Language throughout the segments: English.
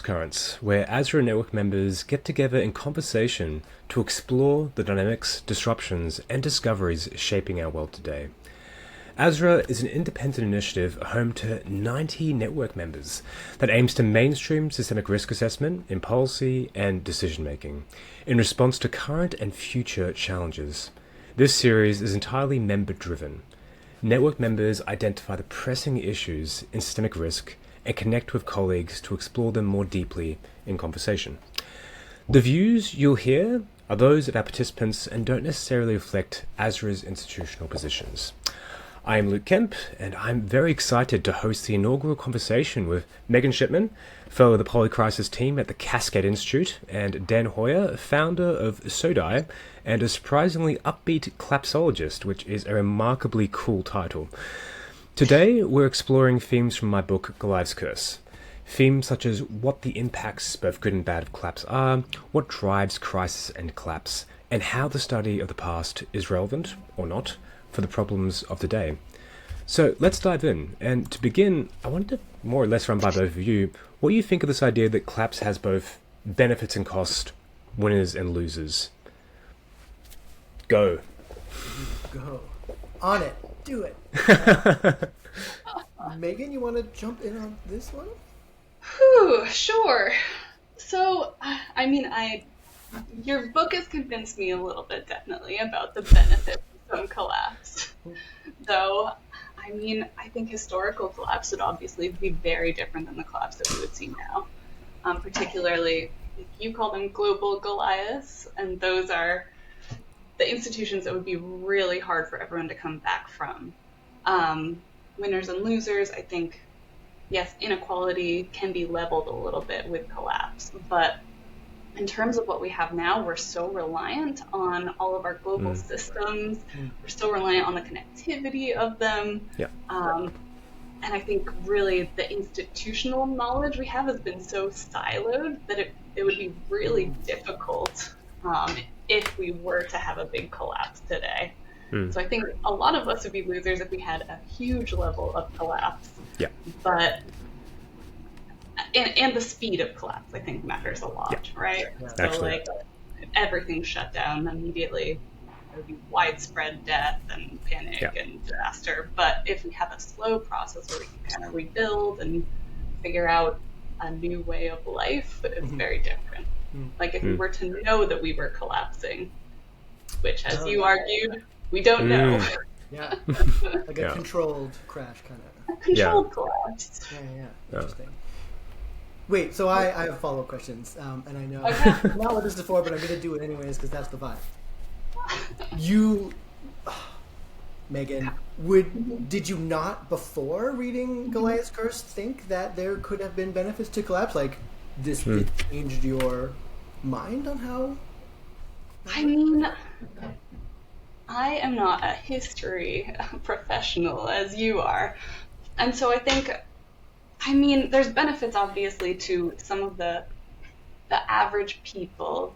Currents, where ASRA network members get together in conversation to explore the dynamics, disruptions, and discoveries shaping our world today. ASRA is an independent initiative home to 90 network members that aims to mainstream systemic risk assessment in policy and decision-making in response to current and future challenges. This series is entirely member-driven. Network members identify the pressing issues in systemic risk and connect with colleagues to explore them more deeply in conversation. The views you'll hear are those of our participants and don't necessarily reflect ASRA's institutional positions. I am Luke Kemp, and I'm very excited to host the inaugural conversation with Megan Shipman, fellow of the Polycrisis team at the Cascade Institute, and Dan Hoyer, founder of SoDy, and a surprisingly upbeat collapsologist, which is a remarkably cool title. Today, we're exploring themes from my book, Goliath's Curse. Themes such as what the impacts, both good and bad, of collapse are, what drives crisis and collapse, and how the study of the past is relevant, or not, for the problems of today. So let's dive in. And to begin, I wanted to more or less run by both of you what you think of this idea that collapse has both benefits and costs, winners and losers. Go. Go. On it. Do it. Megan, you want to jump in on this one? Sure. So, your book has convinced me a little bit, definitely, about the benefits of some collapse. Though, I think historical collapse would obviously be very different than the collapse that we would see now. Particularly, you call them global Goliaths, and those are the institutions that would be really hard for everyone to come back from. Winners and losers, I think, yes, inequality can be leveled a little bit with collapse, but in terms of what we have now, we're so reliant on all of our global systems. We're so reliant on the connectivity of them. Yeah. And I think really the institutional knowledge we have has been so siloed that it would be really difficult if we were to have a big collapse today. So I think a lot of us would be losers if we had a huge level of collapse. Yeah. But and the speed of collapse, I think, matters a lot, right? Yeah. So if everything shut down immediately, there would be widespread death and panic and disaster. But if we have a slow process where we can kind of rebuild and figure out a new way of life, it's very different. Like if we were to know that we were collapsing, which, as you argued, we don't know. Yeah, like a controlled crash, kind of. A controlled collapse. Yeah. Interesting. Wait, so I have follow-up questions, and I know not what this is for, but I'm going to do it anyways because that's the vibe. You, Megan, did you not, before reading Goliath's Curse, think that there could have been benefits to collapse? Like, this it changed your mind on how? I am not a history professional as you are. And so I think, there's benefits obviously to some of the average people,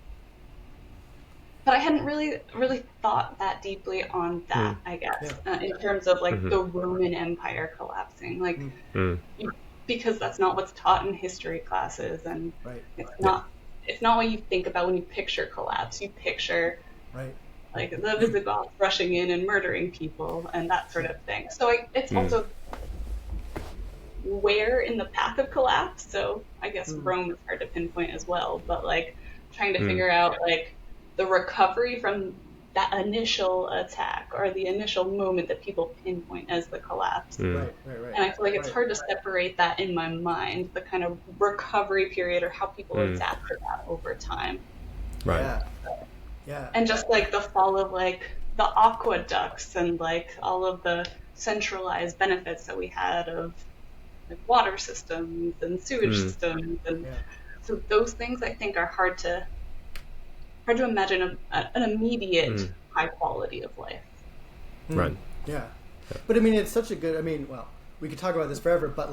but I hadn't really thought that deeply on that, I guess, in terms of the Roman Empire collapsing, because that's not what's taught in history classes, and it's not what you think about when you picture collapse. You picture the Visigoths rushing in and murdering people and that sort of thing. So it's also where in the path of collapse. So I guess Rome is hard to pinpoint as well, but trying to figure out the recovery from that initial attack or the initial moment that people pinpoint as the collapse. Right. And I feel like it's hard to separate that in my mind, the kind of recovery period or how people adapt to that over time. Right. Yeah. And just the fall of the aqueducts and all of the centralized benefits that we had of water systems and sewage systems, and so those things I think are hard to imagine an immediate high quality of life. Right. Yeah. But it's such a good. We could talk about this forever, but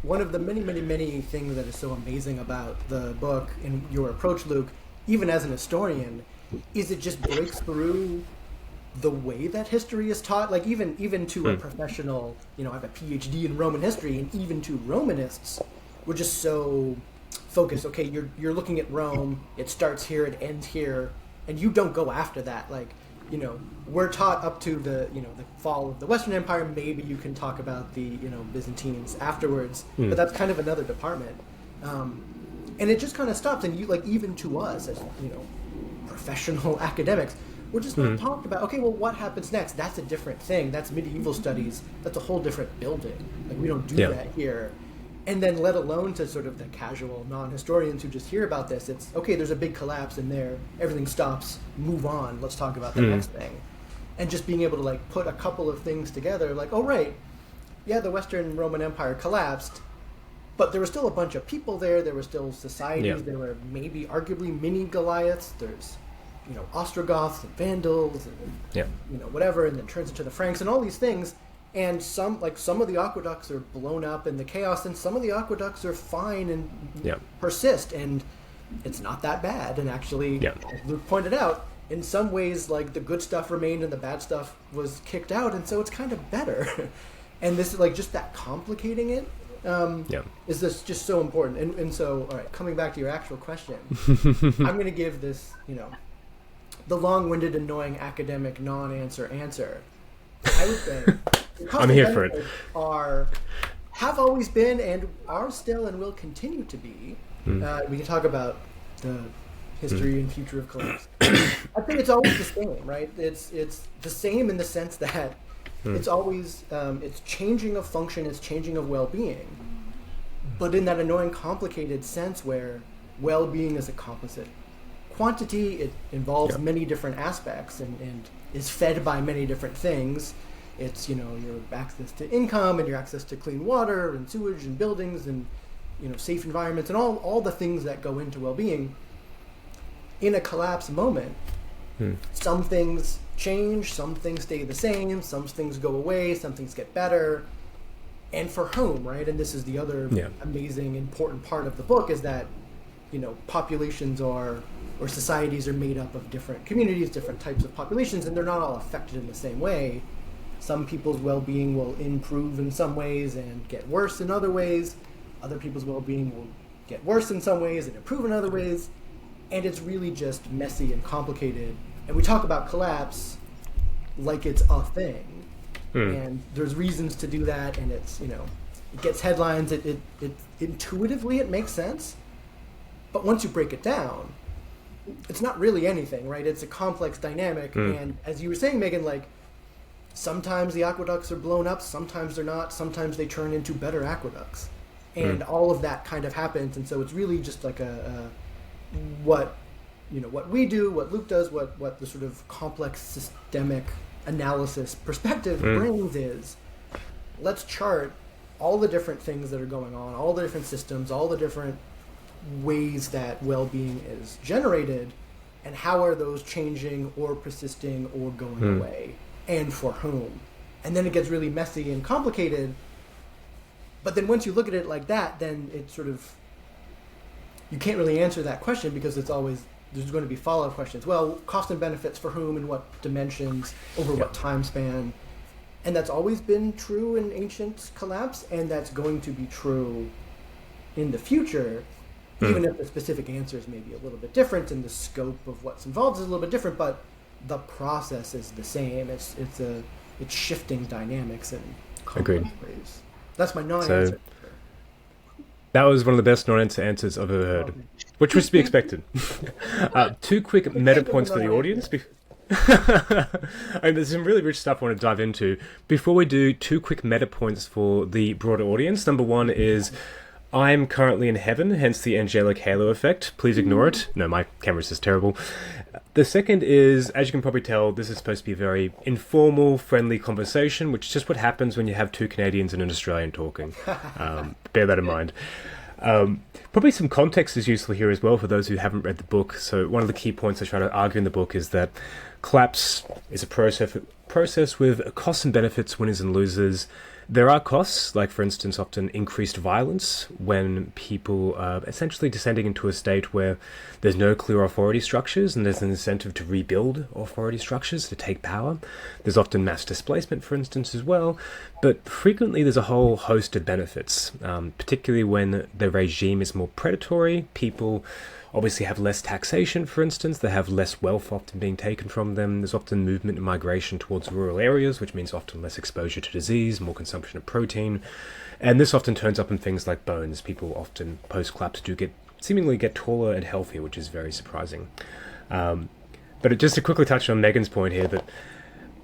one of the many things that is so amazing about the book and your approach, Luke, even as an historian, is it just breaks through the way that history is taught, even to a professional, I have a PhD in Roman history, and even to Romanists, we're just so focus. Okay, you're looking at Rome. It starts here, it ends here, and you don't go after that. Like, we're taught up to the fall of the Western Empire. Maybe you can talk about the Byzantines afterwards, but that's kind of another department. And it just kind of stops. And even to us as professional academics, we're just not talking about, okay, well, what happens next? That's a different thing. That's medieval studies. That's a whole different building. Like, we don't do that here. And then let alone to sort of the casual non-historians who just hear about this, it's, okay, there's a big collapse in there. Everything stops. Move on. Let's talk about the next thing. And just being able to, put a couple of things together, oh, right, yeah, the Western Roman Empire collapsed, but there were still a bunch of people there. There were still societies. Yeah. There were maybe arguably mini Goliaths. There's, Ostrogoths and Vandals and, whatever, and then turns into the Franks and all these things. And some of the aqueducts are blown up in the chaos, and some of the aqueducts are fine and persist, and it's not that bad. And actually, as Luke pointed out, in some ways, the good stuff remained and the bad stuff was kicked out, and so it's kind of better. And this is just that complicating it. Is this just so important? And so, all right, coming back to your actual question, I'm going to give this, the long-winded, annoying academic non-answer answer. I would say I'm here for it. Have always been and are still and will continue to be. We can talk about the history and future of collapse. I think it's always the same, right? It's the same in the sense that it's always it's changing of function, it's changing of well-being, but in that annoying, complicated sense where well-being is a composite quantity. It involves many different aspects and is fed by many different things. It's your access to income and your access to clean water and sewage and buildings and safe environments and all the things that go into well-being. In a collapse moment, some things change, some things stay the same, some things go away, some things get better. And for whom, right? And this is the other amazing, important part of the book, is that populations or societies are made up of different communities, different types of populations, and they're not all affected in the same way. Some people's well-being will improve in some ways and get worse in other ways. Other people's well-being will get worse in some ways and improve in other ways. And it's really just messy and complicated. And we talk about collapse like it's a thing. And there's reasons to do that, and it's, it gets headlines. It intuitively, it makes sense. But once you break it down, it's not really anything, right? It's a complex dynamic. And as you were saying, Megan, sometimes the aqueducts are blown up, sometimes they're not, sometimes they turn into better aqueducts. And all of that kind of happens. And so it's really just what we do, what Luke does, what the sort of complex systemic analysis perspective brings is, let's chart all the different things that are going on, all the different systems, all the different ways that well-being is generated, and how are those changing or persisting or going away, and for whom. And then it gets really messy and complicated. But then once you look at it like that, then it sort of, you can't really answer that question, because it's always, there's going to be follow-up questions. Well, cost and benefits for whom and what dimensions over what time span. And that's always been true in ancient collapse, and that's going to be true in the future, even if the specific answers may be a little bit different and the scope of what's involved is a little bit different, but the process is the same. It's shifting dynamics and complex ways. That's my non-answer. So, that was one of the best non-answer answers I've ever heard, which was to be expected. 2 quick meta points for the audience. There's some really rich stuff I want to dive into. Before we do, 2 quick meta points for the broader audience. Number 1 is, I'm currently in heaven, hence the angelic halo effect. Please ignore it. No, my camera's just terrible. The second is, as you can probably tell, this is supposed to be a very informal, friendly conversation, which is just what happens when you have 2 Canadians and an Australian talking. Bear that in mind. Probably some context is useful here as well for those who haven't read the book. So one of the key points I try to argue in the book is that collapse is a process with costs and benefits, winners and losers. There are costs, like for instance, often increased violence when people are essentially descending into a state where there's no clear authority structures and there's an incentive to rebuild authority structures to take power. There's often mass displacement, for instance, as well. But frequently there's a whole host of benefits, particularly when the regime is more predatory. People obviously have less taxation, for instance. They have less wealth often being taken from them. There's often movement and migration towards rural areas, which means often less exposure to disease, more consumption of protein. And this often turns up in things like bones. People often post-collapse do seemingly get taller and healthier, which is very surprising. But just to quickly touch on Megan's point here, that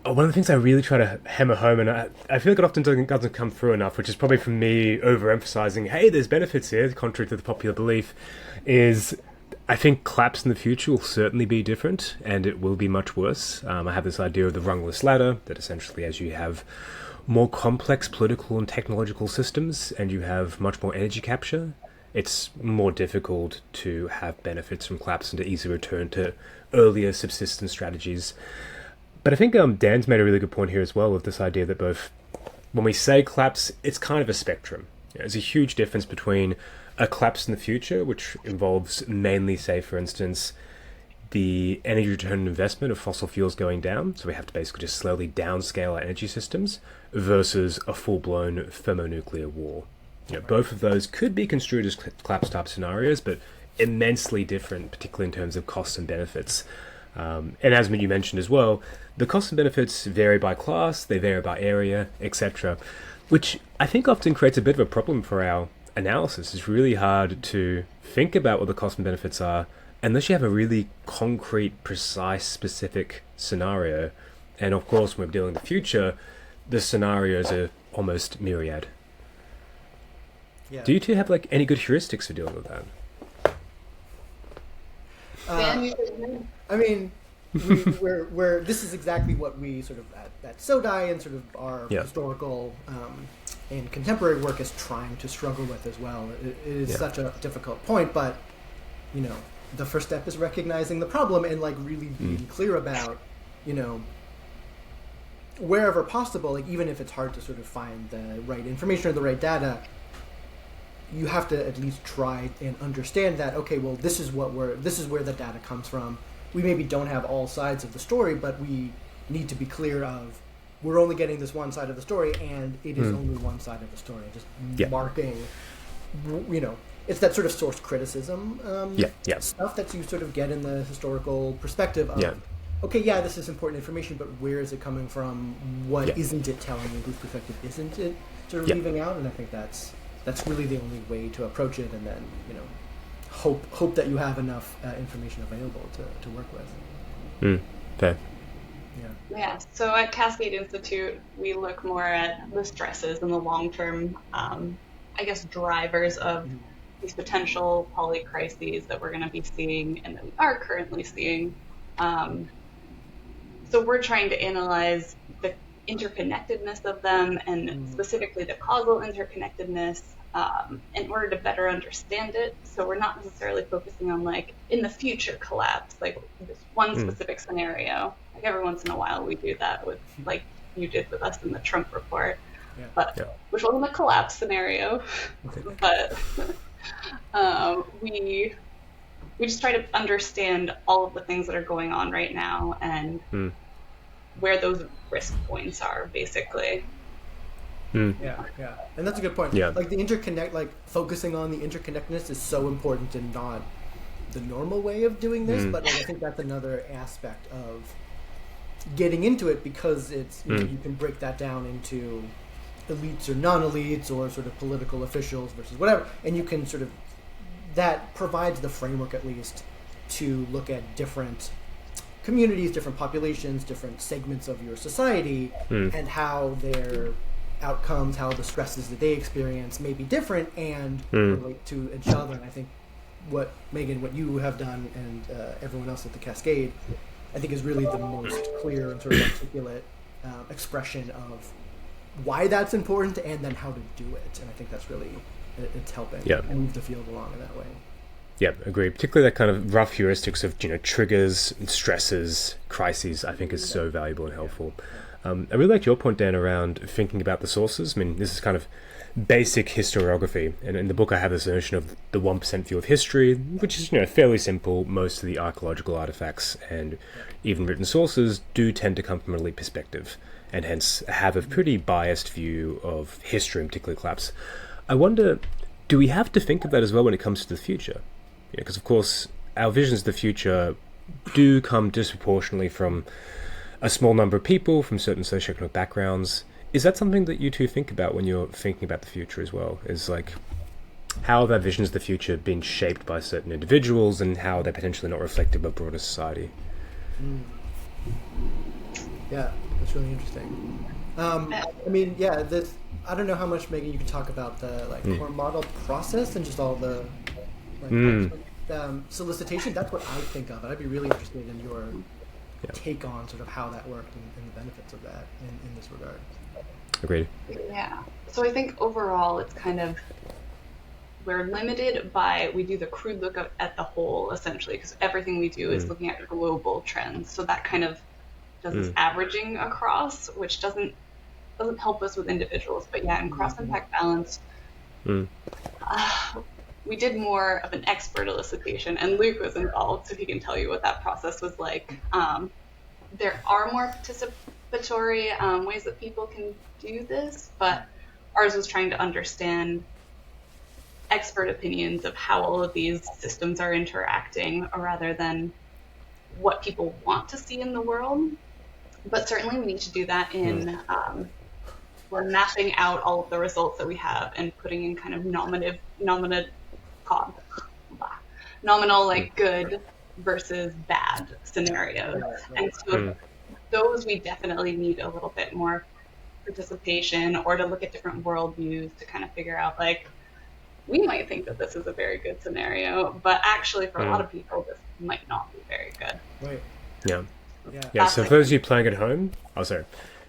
one of the things I really try to hammer home, and I feel like it often doesn't come through enough, which is probably from me overemphasizing, hey, there's benefits here, contrary to the popular belief, is I think collapse in the future will certainly be different, and it will be much worse. I have this idea of the rungless ladder, that essentially as you have more complex political and technological systems, and you have much more energy capture, it's more difficult to have benefits from collapse and to easily return to earlier subsistence strategies. But I think Dan's made a really good point here as well, with this idea that both, when we say collapse, it's kind of a spectrum. There's a huge difference between a collapse in the future, which involves mainly, say, for instance, the energy return on investment of fossil fuels going down, so we have to basically just slowly downscale our energy systems, versus a full-blown thermonuclear war. Both of those could be construed as collapse-type scenarios, but immensely different, particularly in terms of costs and benefits. And as you mentioned as well, the costs and benefits vary by class, they vary by area, etc., which I think often creates a bit of a problem for our analysis. It's really hard to think about what the costs and benefits are unless you have a really concrete, precise, specific scenario. And of course, when we're dealing with the future, the scenarios are almost myriad. Yeah. Do you two have any good heuristics for dealing with that? I mean, we're this is exactly what we sort of at SoDy and sort of our historical and contemporary work is trying to struggle with as well. It is such a difficult point, but the first step is recognizing the problem and really being clear about wherever possible, even if it's hard to sort of find the right information or the right data, you have to at least try and understand that, okay, well, this is where the data comes from. We maybe don't have all sides of the story, but we need to be clear of, we're only getting this one side of the story, and it is only one side of the story. Just marking, it's that sort of source criticism stuff that you sort of get in the historical perspective of, okay, this is important information, but where is it coming from? What isn't it telling you? Whose perspective isn't it sort of leaving out? And I think that's really the only way to approach it, and then hope that you have enough information available to work with. Fair. Yeah. So at Cascade Institute, we look more at the stresses and the long-term, drivers of these potential polycrises that we're going to be seeing and that we are currently seeing. So we're trying to analyze the interconnectedness of them, and specifically the causal interconnectedness, in order to better understand it. So we're not necessarily focusing on in the future collapse, this one specific scenario. Every once in a while we do that with you did with us in the Trump report, which wasn't a collapse scenario, but we just try to understand all of the things that are going on right now and where those risk points are, basically. Yeah, and that's a good point. The focusing on the interconnectedness is so important and not the normal way of doing this, but I think that's another aspect of getting into it, because it's you can break that down into elites or non-elites, or sort of political officials versus whatever, and you can sort of, that provides the framework at least to look at different communities, different populations, different segments of your society, and how their outcomes, how the stresses that they experience may be different and relate to each other. And I think what you have done, and everyone else at the Cascade, I think is really the most clear and sort of articulate expression of why that's important and then how to do it. And I think that's really, it's helping move the field along in that way. Yeah, agree. Particularly that kind of rough heuristics of triggers, stresses, crises, I think is so valuable and helpful. I really liked your point, Dan, around thinking about the sources. I mean, this is kind of basic historiography, and in the book I have this notion of the 1% view of history, which is fairly simple. Most of the archaeological artifacts and even written sources do tend to come from an elite perspective, and hence have a pretty biased view of history, and particularly collapse. I wonder, do we have to think of that as well when it comes to the future? Because of course our visions of the future do come disproportionately from a small number of people from certain socioeconomic backgrounds. Is that something that you two think about when you're thinking about the future as well? Is like, how have our visions of the future been shaped by certain individuals, and how they're potentially not reflective of broader society? Yeah, that's really interesting. I mean, yeah, this, I don't know how much, Megan, you can talk about the core model process and just all the solicitation. That's what I think of, and I'd be really interested in your take on sort of how that worked and the benefits of that in this regard. Agreed. Yeah. So I think overall it's kind of, we're limited by, we do the crude look at the whole essentially, because everything we do is looking at global trends. So that kind of does this averaging across, which doesn't help us with individuals. But yeah, in cross impact balance, we did more of an expert elicitation, and Luke was involved, so he can tell you what that process was like. There are more participatory ways that people can do this, but ours was trying to understand expert opinions of how all of these systems are interacting, rather than what people want to see in the world. But certainly we need to do that in we're mapping out all of the results that we have and putting in kind of nominal like good versus bad scenarios. And so those we definitely need a little bit more participation, or to look at different worldviews to kind of figure out, like, we might think that this is a very good scenario, but actually for a lot of people this might not be very good. Right. Yeah, so for those of you playing at home, for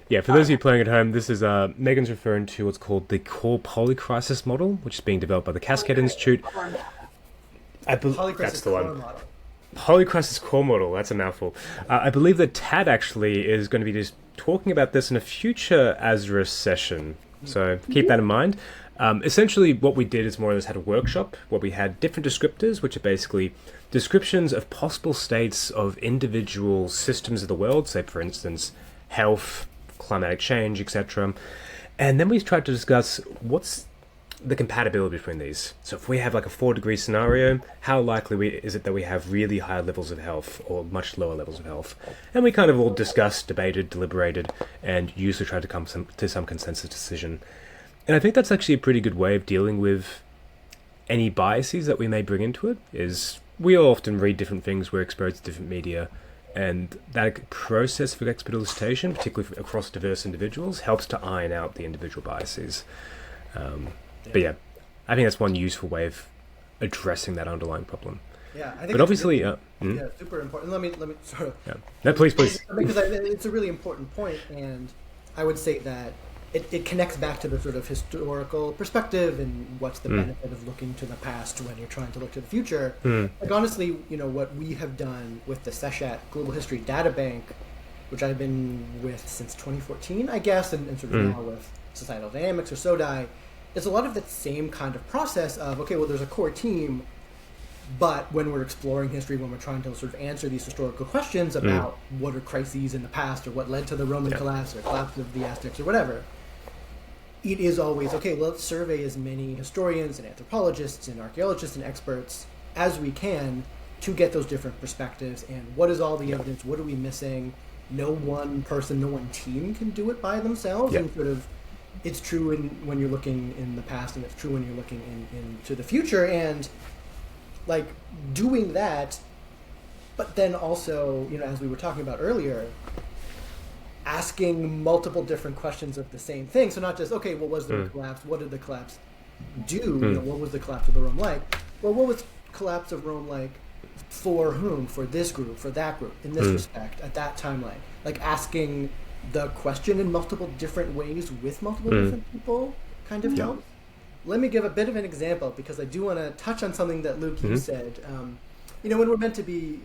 those of you playing at home, this is Megan's referring to what's called the core polycrisis model, which is being developed by the Cascade Institute. That's the one. Model. Polycrisis core model, that's a mouthful. I believe that Tad actually is going to be just talking about this in a future ASRA session, so keep that in mind. Essentially what we did is more or less had a workshop where we had different descriptors, which are basically descriptions of possible states of individual systems of the world, say for instance health, climatic change, etc. And then we tried to discuss what's the compatibility between these. So if we have like a 4-degree scenario, how likely is it that we have really high levels of health or much lower levels of health? And we kind of all discussed, debated, deliberated, and usually tried to come to some consensus decision. And I think that's actually a pretty good way of dealing with any biases that we may bring into it. Is we all often read different things, we're exposed to different media, and that process for expert elicitation, particularly across diverse individuals, helps to iron out the individual biases. But yeah, I think that's one useful way of addressing that underlying problem. Yeah, I think. But obviously, super important. Let me sort of. Yeah. No, please. Because it's a really important point, and I would say that it connects back to the sort of historical perspective and what's the benefit of looking to the past when you're trying to look to the future. Like honestly, what we have done with the SESHAT Global History Data Bank, which I've been with since 2014, I guess, and sort of now with Societal Dynamics or SoDy. It's a lot of that same kind of process of, okay, well, there's a core team, but when we're exploring history, when we're trying to sort of answer these historical questions about what are crises in the past, or what led to the Roman collapse, or collapse of the Aztecs, or whatever, it is always, okay, well, let's survey as many historians and anthropologists and archaeologists and experts as we can to get those different perspectives, and what is all the evidence, what are we missing? No one person, no one team can do it by themselves, and sort of, it's true when you're looking in the past, and it's true when you're looking into the future, and like doing that, but then also, as we were talking about earlier, asking multiple different questions of the same thing. So not just, okay, what was the collapse? What did the collapse do? What was the collapse of the Rome like? Well, what was collapse of Rome like for whom? For this group, for that group, in this respect, at that timeline. Like asking the question in multiple different ways with multiple different people kind of helps. Let me give a bit of an example, because I do want to touch on something that Luke, you said. When we're meant to be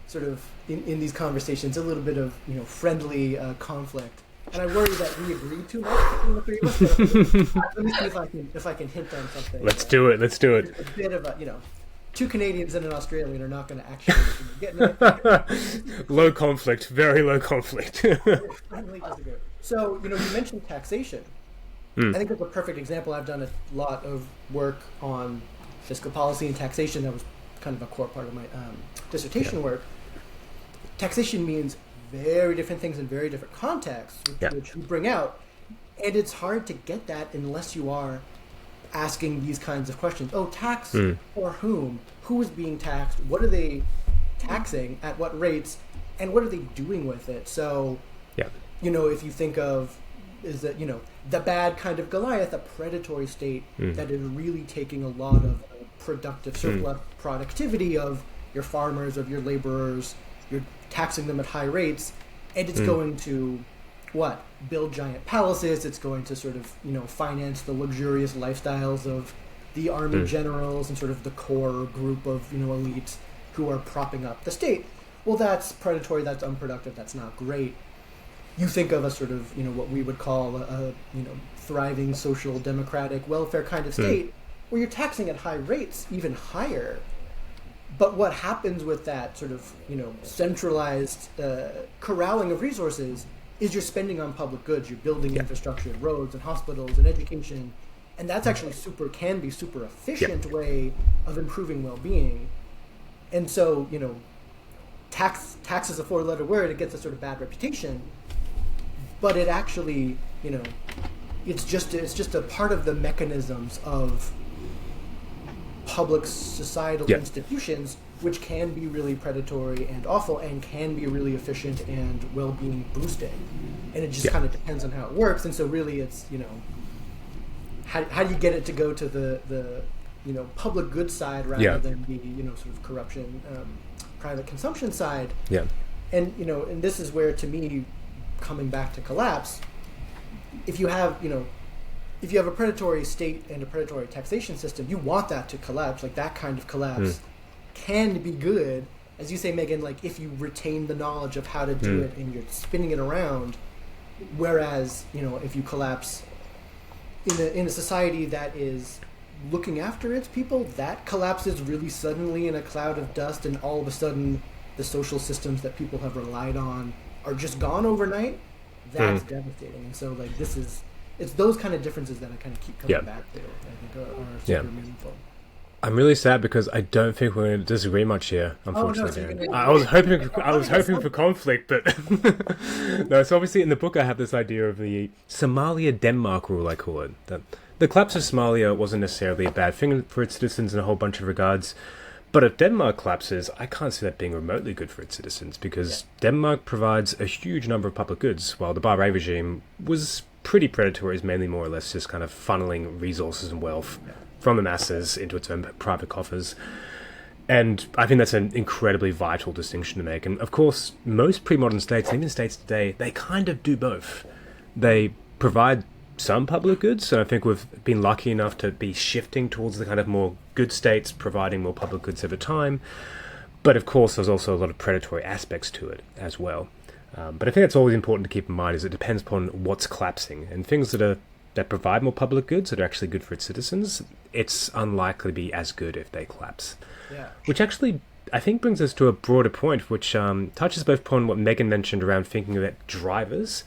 sort of in these conversations a little bit of friendly conflict, and I worry that we agree too much between the three of us. But let me see if I can hint on something. Let's do it. Let's do it. A bit of a two Canadians and an Australian are not going to actually get it. Low conflict, very low conflict. So you mentioned taxation. I think that's a perfect example. I've done a lot of work on fiscal policy and taxation. That was kind of a core part of my dissertation work. Taxation means very different things in very different contexts, which you bring out. And it's hard to get that unless you are asking these kinds of questions. Oh, tax for whom? Who is being taxed? What are they taxing? At what rates? And what are they doing with it? So, if you think of, is that, the bad kind of Goliath, a predatory state that is really taking a lot of productive surplus productivity of your farmers, of your laborers, you're taxing them at high rates, and it's going to build giant palaces. It's going to sort of finance the luxurious lifestyles of the army generals and sort of the core group of elites who are propping up the state. Well, that's predatory, that's unproductive, that's not great. You think of a sort of what we would call a thriving social democratic welfare kind of state where you're taxing at high rates, even higher. But what happens with that sort of centralized corralling of resources is you're spending on public goods. You're building infrastructure, roads and hospitals and education, and that's actually can be super efficient way of improving well-being. And so tax is a four-letter word. It gets a sort of bad reputation, but it actually it's just a part of the mechanisms of public societal institutions, which can be really predatory and awful and can be really efficient and well-being boosting. And it just kind of depends on how it works. And so really it's, how do you get it to go to the public good side rather than the, sort of corruption, private consumption side. Yeah. And, and this is where, to me, coming back to collapse, if you have a predatory state and a predatory taxation system, you want that to collapse. Like that kind of collapse can be good, as you say, Megan. Like if you retain the knowledge of how to do it and you're spinning it around. Whereas if you collapse in a society that is looking after its people, that collapses really suddenly in a cloud of dust, and all of a sudden the social systems that people have relied on are just gone overnight. That's devastating. And so like it's those kind of differences that I kind of keep coming back to. I think are super meaningful. I'm really sad because I don't think we're going to disagree much here, unfortunately. I was hoping for conflict, but no. So obviously, in the book, I have this idea of the Somalia-Denmark rule. I call it that the collapse of Somalia wasn't necessarily a bad thing for its citizens in a whole bunch of regards. But if Denmark collapses, I can't see that being remotely good for its citizens, because Denmark provides a huge number of public goods, while the Barbary regime was pretty predatory, is mainly more or less just kind of funneling resources and wealth from the masses into its own private coffers. And I think that's an incredibly vital distinction to make. And of course, most pre-modern states, and even states today, they kind of do both. They provide some public goods, and I think we've been lucky enough to be shifting towards the kind of more good states providing more public goods over time. But of course, there's also a lot of predatory aspects to it as well. But I think that's always important to keep in mind, is it depends upon what's collapsing. And things that provide more public goods that are actually good for its citizens, it's unlikely to be as good if they collapse. Yeah. Which actually, I think, brings us to a broader point, which touches both upon what Megan mentioned around thinking about drivers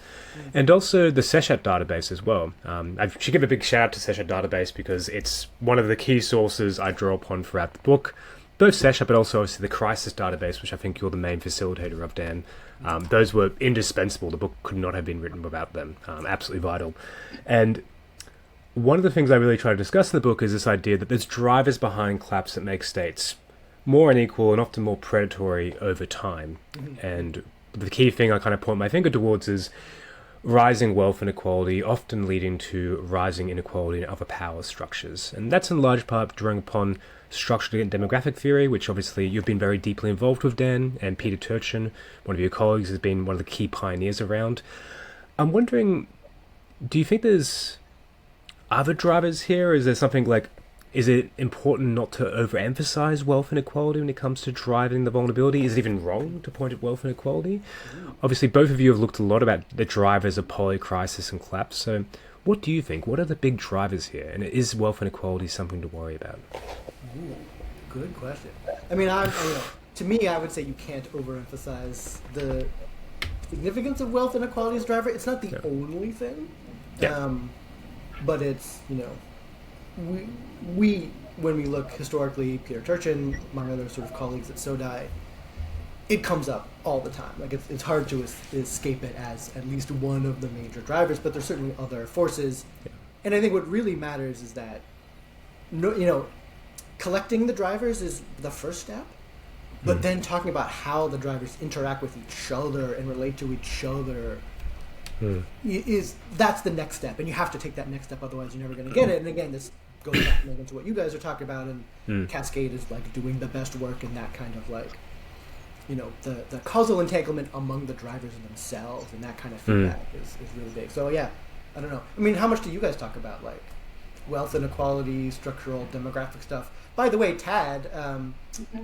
and also the Seshat database as well. I should give a big shout out to Seshat database because it's one of the key sources I draw upon throughout the book. Both Seshat, but also obviously the crisis database, which I think you're the main facilitator of, Dan. Those were indispensable. The book could not have been written without them. Absolutely vital. And one of the things I really try to discuss in the book is this idea that there's drivers behind collapse that make states more unequal and often more predatory over time. And the key thing I kind of point my finger towards is rising wealth inequality, often leading to rising inequality in other power structures. And that's in large part drawing upon structural and demographic theory, which obviously you've been very deeply involved with, Dan, and Peter Turchin, one of your colleagues, has been one of the key pioneers around. I'm wondering, do you think there's other drivers here? Is there something like Is it important not to overemphasize wealth inequality when it comes to driving the vulnerability? Is it even wrong to point at wealth inequality? Obviously, both of you have looked a lot about the drivers of polycrisis and collapse. So what do you think? What are the big drivers here? And is wealth inequality something to worry about? Ooh, good question. I mean, to me, I would say you can't overemphasize the significance of wealth inequality as a driver. It's not the only thing, but it's, we when we look historically, Peter Turchin, among other sort of colleagues at SoDy, it comes up all the time. Like it's hard to escape it as at least one of the major drivers, but there's certainly other forces. And I think what really matters is that, collecting the drivers is the first step, but then talking about how the drivers interact with each other and relate to each other that's the next step. And you have to take that next step, otherwise you're never going to get it. And again, this goes back into what you guys are talking about, and Cascade is like doing the best work in that kind of like, the causal entanglement among the drivers themselves, and that kind of feedback is really big. So yeah, I don't know. I mean, how much do you guys talk about like wealth inequality, structural demographic stuff? By the way, Tad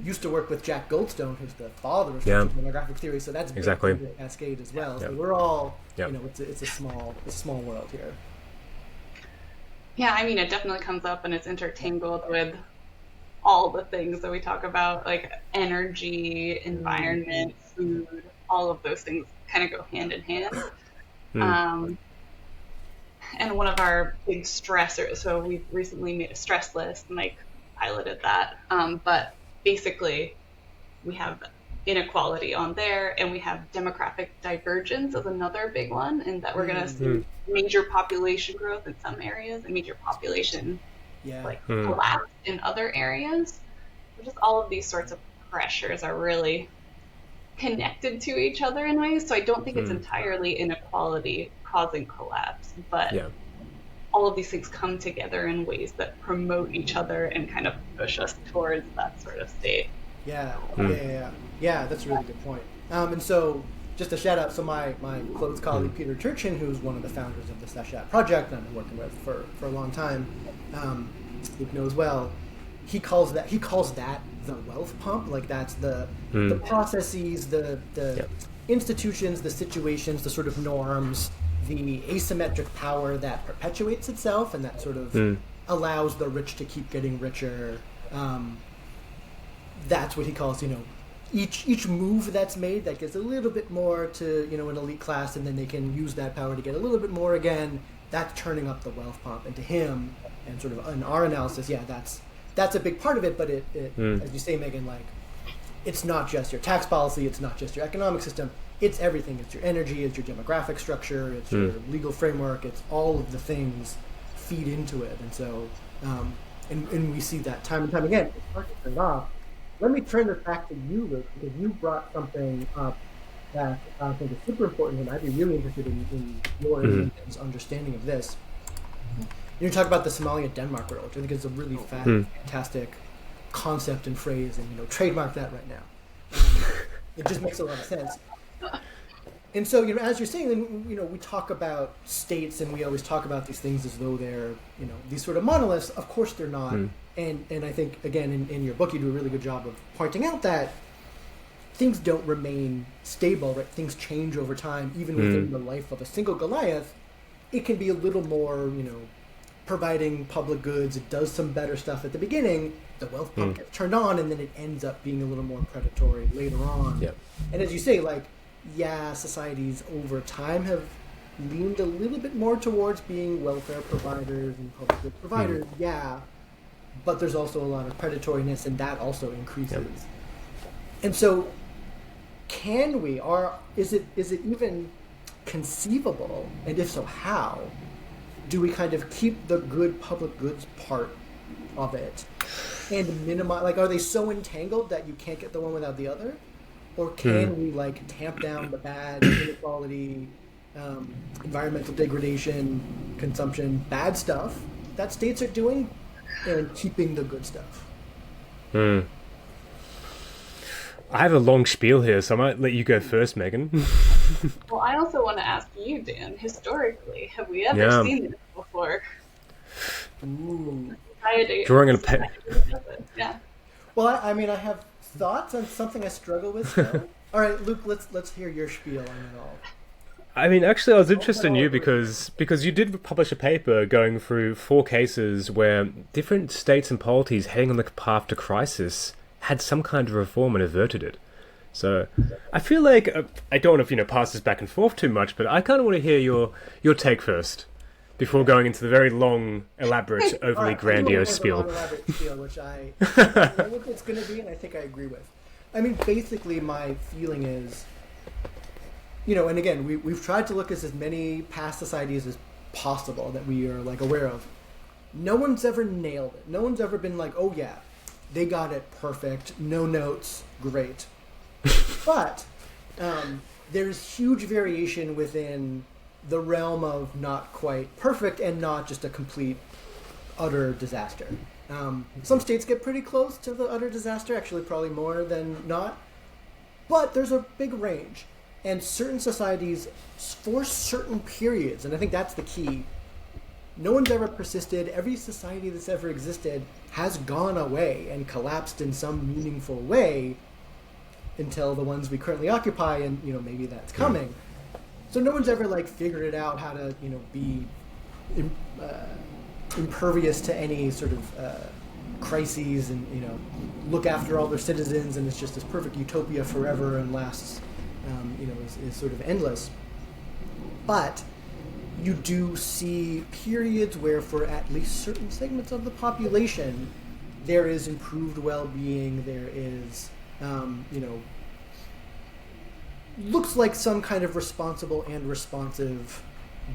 used to work with Jack Goldstone, who's the father of demographic theory. So that's exactly big Cascade as well. So we're all, it's a small world here. Yeah, I mean, it definitely comes up, and it's intertangled with all the things that we talk about, like energy, environment, food, all of those things kind of go hand in hand. And one of our big stressors, so we've recently made a stress list, and like piloted that. But basically, we have inequality on there, and we have demographic divergence as another big one, and that we're going to see major population growth in some areas and major population collapse in other areas. So just all of these sorts of pressures are really connected to each other in ways. So I don't think it's entirely inequality causing collapse, but all of these things come together in ways that promote each other and kind of push us towards that sort of state. Yeah, that's a really good point. And so, just a shout out, so my close colleague Peter Turchin, who's one of the founders of the SesHat project, and I've been working with for a long time, Luke knows well, he calls that the wealth pump. Like that's the processes, the institutions, the situations, the sort of norms, the asymmetric power that perpetuates itself and that sort of allows the rich to keep getting richer. That's what he calls, each move that's made that gets a little bit more to, an elite class, and then they can use that power to get a little bit more again. That's turning up the wealth pump. And to him, and sort of in our analysis, that's a big part of it. But it as you say, Megan, like it's not just your tax policy, it's not just your economic system, it's everything. It's your energy, it's your demographic structure, it's your legal framework, it's all of the things feed into it. And so, and we see that time and time again. It's hard to turn it off. Let me turn this back to you, Luke, because you brought something up that I think is super important, and I'd be really interested in your understanding of this. You talk about the Somalia-Denmark road, which I think is a really fantastic concept and phrase, and trademark that right now. It just makes a lot of sense. And so, as you're saying, we talk about states, and we always talk about these things as though they're, these sort of monoliths. Of course, they're not. And I think, again, in your book, you do a really good job of pointing out that things don't remain stable, right? Things change over time, even within the life of a single Goliath. It can be a little more, providing public goods. It does some better stuff at the beginning. The wealth pump gets turned on, and then it ends up being a little more predatory later on. Yep. And as you say, societies over time have leaned a little bit more towards being welfare providers and public goods providers. But there's also a lot of predatoriness, and that also increases. And so, can we, or is it even conceivable, and if so, how do we kind of keep the good public goods part of it and minimize? Are they so entangled that you can't get the one without the other, or can we tamp down the bad inequality, environmental degradation, consumption, bad stuff that states are doing, and keeping the good stuff? I have a long spiel here, so I might let you go first, Megan. Well, I also want to ask you, Dan, historically, have we ever seen this before? Ooh. drawing a pen. Yeah. Well, I mean, I have thoughts on something I struggle with still. All right, Luke, let's hear your spiel on it all. I mean, actually, I was interested in you because you did publish a paper going through 4 cases where different states and polities heading on the path to crisis had some kind of reform and averted it. So I feel like I don't want to pass this back and forth too much, but I kind of want to hear your take first before going into the very long, elaborate, overly grandiose spiel. Which I know what it's going to be, and I think I agree with. I mean, basically, my feeling is, and again, we've tried to look at as many past societies as possible that we are aware of. No one's ever nailed it. No one's ever been like, oh yeah, they got it perfect, no notes, great. But there's huge variation within the realm of not quite perfect and not just a complete, utter disaster. Some states get pretty close to the utter disaster, actually probably more than not. But there's a big range. And certain societies, for certain periods, and I think that's the key, no one's ever persisted. Every society that's ever existed has gone away and collapsed in some meaningful way until the ones we currently occupy, and maybe that's coming. So no one's ever figured it out how to be impervious to any sort of crises and look after all their citizens, and it's just this perfect utopia forever and lasts is sort of endless. But you do see periods where for at least certain segments of the population there is improved well-being, there is looks like some kind of responsible and responsive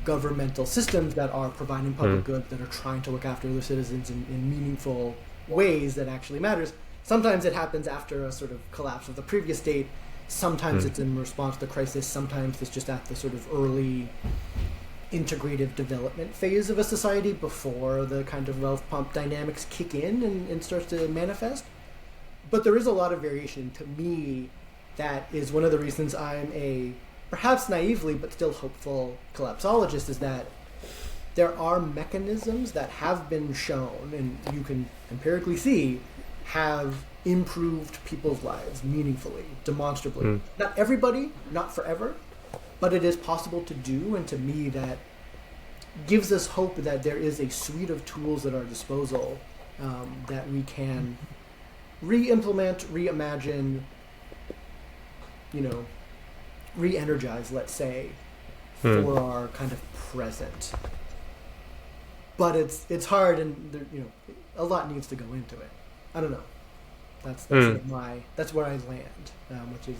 governmental systems that are providing public goods, that are trying to look after their citizens in meaningful ways that actually matters. Sometimes it happens after a sort of collapse of the previous state. Sometimes it's in response to crisis. Sometimes it's just at the sort of early integrative development phase of a society before the kind of wealth pump dynamics kick in and starts to manifest. But there is a lot of variation. To me, that is one of the reasons I'm a, perhaps naively, but still hopeful collapsologist, is that there are mechanisms that have been shown, and you can empirically see, have improved people's lives meaningfully, demonstrably. Not everybody, not forever, but it is possible to do, and to me that gives us hope that there is a suite of tools at our disposal that we can re-implement, reimagine, re-energize, let's say, for our kind of present. But it's hard, and there, a lot needs to go into it. I don't know. That's sort of that's where I land, which is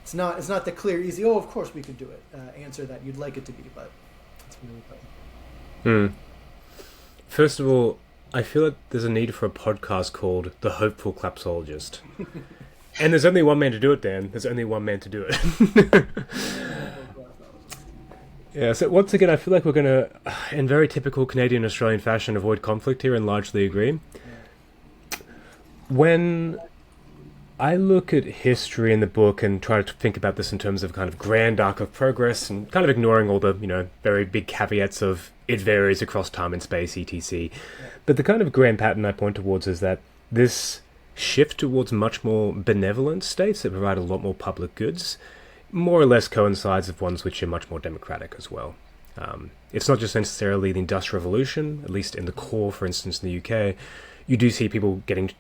it's not the clear, easy. Oh, of course we could do it. Answer that you'd like it to be, but it's really tough. First of all, I feel like there's a need for a podcast called The Hopeful Collapsologist. And there's only one man to do it, Dan. There's only one man to do it. Yeah, so once again, I feel like we're going to, in very typical Canadian-Australian fashion, avoid conflict here and largely agree. When I look at history in the book and try to think about this in terms of kind of grand arc of progress and kind of ignoring all the, very big caveats of it varies across time and space, etc. But the kind of grand pattern I point towards is that this shift towards much more benevolent states that provide a lot more public goods more or less coincides with ones which are much more democratic as well. It's not just necessarily the Industrial Revolution, at least in the core, for instance, in the UK. You do see people getting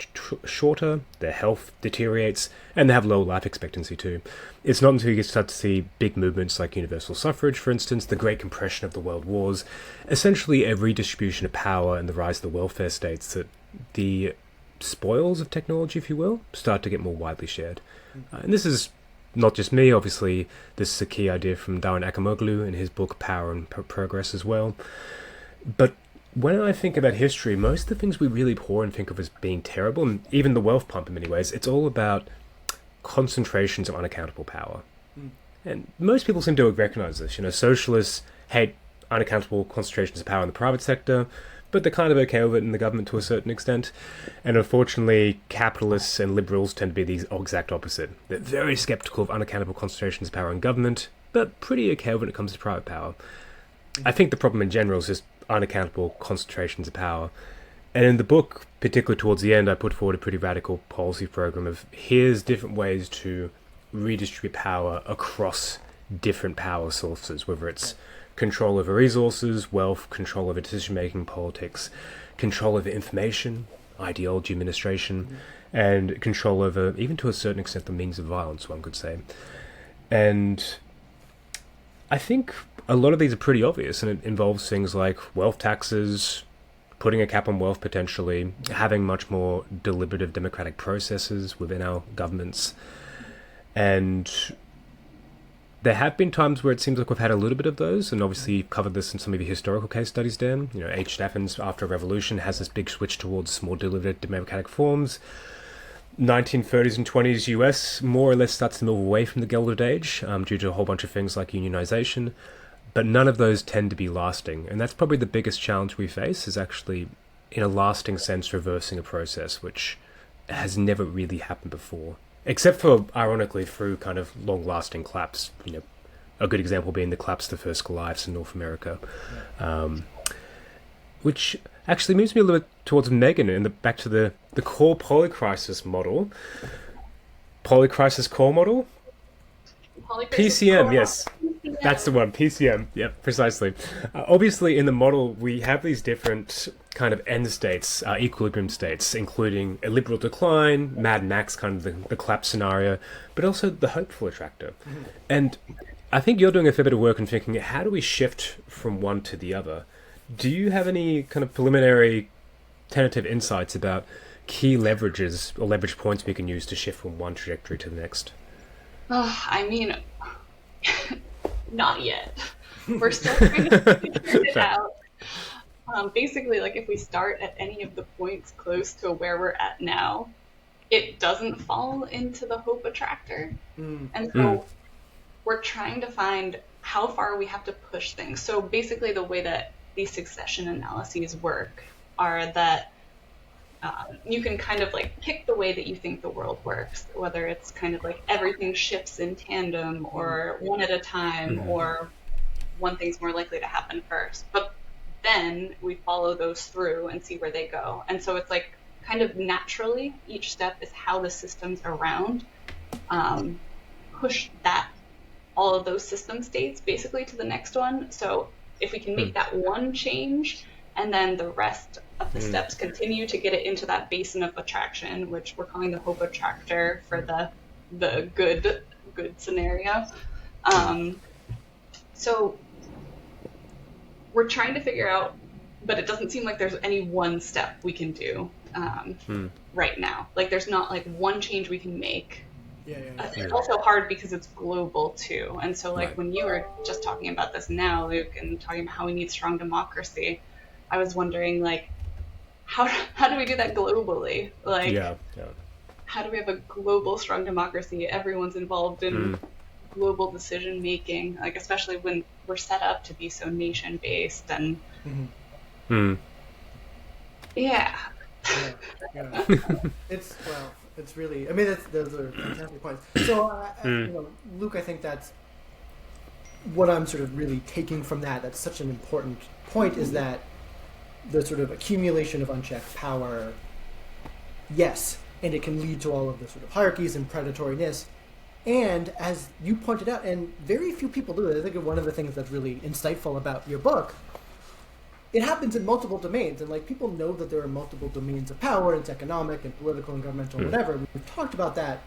shorter, their health deteriorates, and they have low life expectancy too. It's not until you start to see big movements like universal suffrage, for instance, the Great Compression of the World Wars, essentially a redistribution of power and the rise of the welfare states, that the spoils of technology, if you will, start to get more widely shared. And this is not just me, obviously. This is a key idea from Darren Acemoglu in his book Power and Progress as well. But when I think about history, most of the things we really pour and think of as being terrible, and even the wealth pump in many ways, it's all about concentrations of unaccountable power. And most people seem to recognize this. Socialists hate unaccountable concentrations of power in the private sector, but they're kind of okay with it in the government to a certain extent. And unfortunately, capitalists and liberals tend to be the exact opposite. They're very skeptical of unaccountable concentrations of power in government, but pretty okay when it comes to private power. I think the problem in general is just unaccountable concentrations of power. And in the book, particularly towards the end, I put forward a pretty radical policy program of here's different ways to redistribute power across different power sources, whether it's control over resources, wealth, control over decision-making, politics, control over information, ideology, administration, and control over, even to a certain extent, the means of violence, one could say. And I think a lot of these are pretty obvious, and it involves things like wealth taxes, putting a cap on wealth potentially, having much more deliberative democratic processes within our governments. And there have been times where it seems like we've had a little bit of those, and obviously you've covered this in some of your historical case studies, Dan. You know, ancient Athens after a revolution has this big switch towards more deliberative democratic forms. 1930s and 20s US more or less starts to move away from the Gilded Age due to a whole bunch of things like unionization, but none of those tend to be lasting. And that's probably the biggest challenge we face, is actually, in a lasting sense, reversing a process which has never really happened before. Except for, ironically, through kind of long-lasting collapse. You know, a good example being the collapse of the first Goliaths in North America, which actually moves me a little bit towards Megan and back to the core polycrisis model. Polycrisis core model? PCM, yes. That's the one, PCM. Yep, precisely. Obviously, in the model, we have these different kind of end states, equilibrium states, including a liberal decline, Mad Max, kind of the collapse scenario, but also the hopeful attractor. Mm-hmm. And I think you're doing a fair bit of work in thinking, how do we shift from one to the other? Do you have any kind of preliminary tentative insights about key leverages or leverage points we can use to shift from one trajectory to the next? I mean, not yet. We're still trying to figure it out. Basically, like if we start at any of the points close to where we're at now, it doesn't fall into the hope attractor. And so we're trying to find how far we have to push things. So basically the way that these succession analyses work are that you can kind of like pick the way that you think the world works, whether it's kind of like everything shifts in tandem or one at a time, or one thing's more likely to happen first. But then we follow those through and see where they go. And so it's like kind of naturally, each step is how the systems around push all of those system states basically to the next one. So if we can make that one change, and then the rest of the steps continue to get it into that basin of attraction, which we're calling the hope attractor for the good scenario. So we're trying to figure out, but it doesn't seem like there's any one step we can do right now. Like there's not like one change we can make. It's also hard because it's global too. And so like when you were just talking about this now, Luke, and talking about how we need strong democracy, I was wondering like, how do we do that globally? Like, how do we have a global strong democracy? Everyone's involved in global decision making, like especially when we're set up to be so nation based and it's really, I mean, those are fantastic points. So, Luke, I think that's what I'm sort of really taking from that. That's such an important point, is that the sort of accumulation of unchecked power, yes, and it can lead to all of the sort of hierarchies and predatoriness. And as you pointed out, and very few people do it, I think one of the things that's really insightful about your book, it happens in multiple domains, and like people know that there are multiple domains of power. It's economic and political and governmental, whatever. We've talked about that,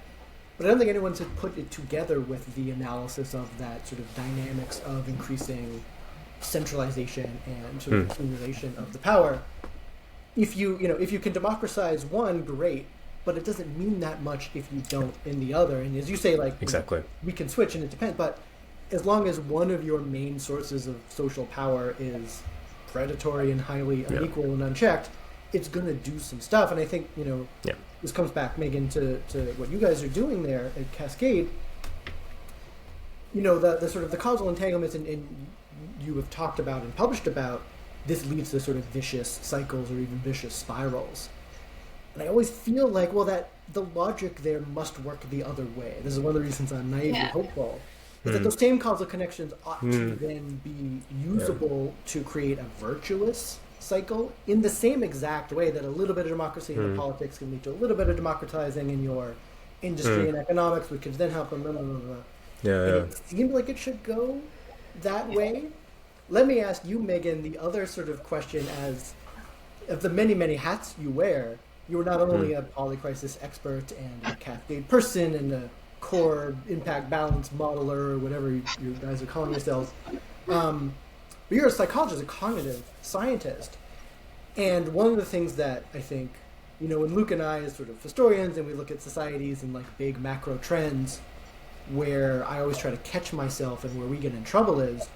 but I don't think anyone's put it together with the analysis of that sort of dynamics of increasing centralization and sort of accumulation of the power. If you can democratize one, great, but it doesn't mean that much if you don't in the other. And as you say, like we can switch and it depends, but as long as one of your main sources of social power is predatory and highly unequal and unchecked, it's going to do some stuff. And I think, this comes back, Megan, to what you guys are doing there at Cascade. The sort of the causal entanglements, and you have talked about and published about, this leads to sort of vicious cycles or even vicious spirals. And I always feel like, that the logic there must work the other way. This is one of the reasons I'm naively hopeful. is that those same causal connections ought to then be usable to create a virtuous cycle in the same exact way that a little bit of democracy in politics can lead to a little bit of democratizing in your industry and economics, which can then help them. Blah, blah, blah, blah. It seems like it should go that way. Let me ask you, Megan, the other sort of question: as of the many, many hats you wear, you are not only a polycrisis expert and a Cascade person and a core impact balance modeler or whatever you guys are calling yourselves, but you're a psychologist, a cognitive scientist. And one of the things that I think, when Luke and I as sort of historians and we look at societies and like big macro trends, where I always try to catch myself and where we get in trouble is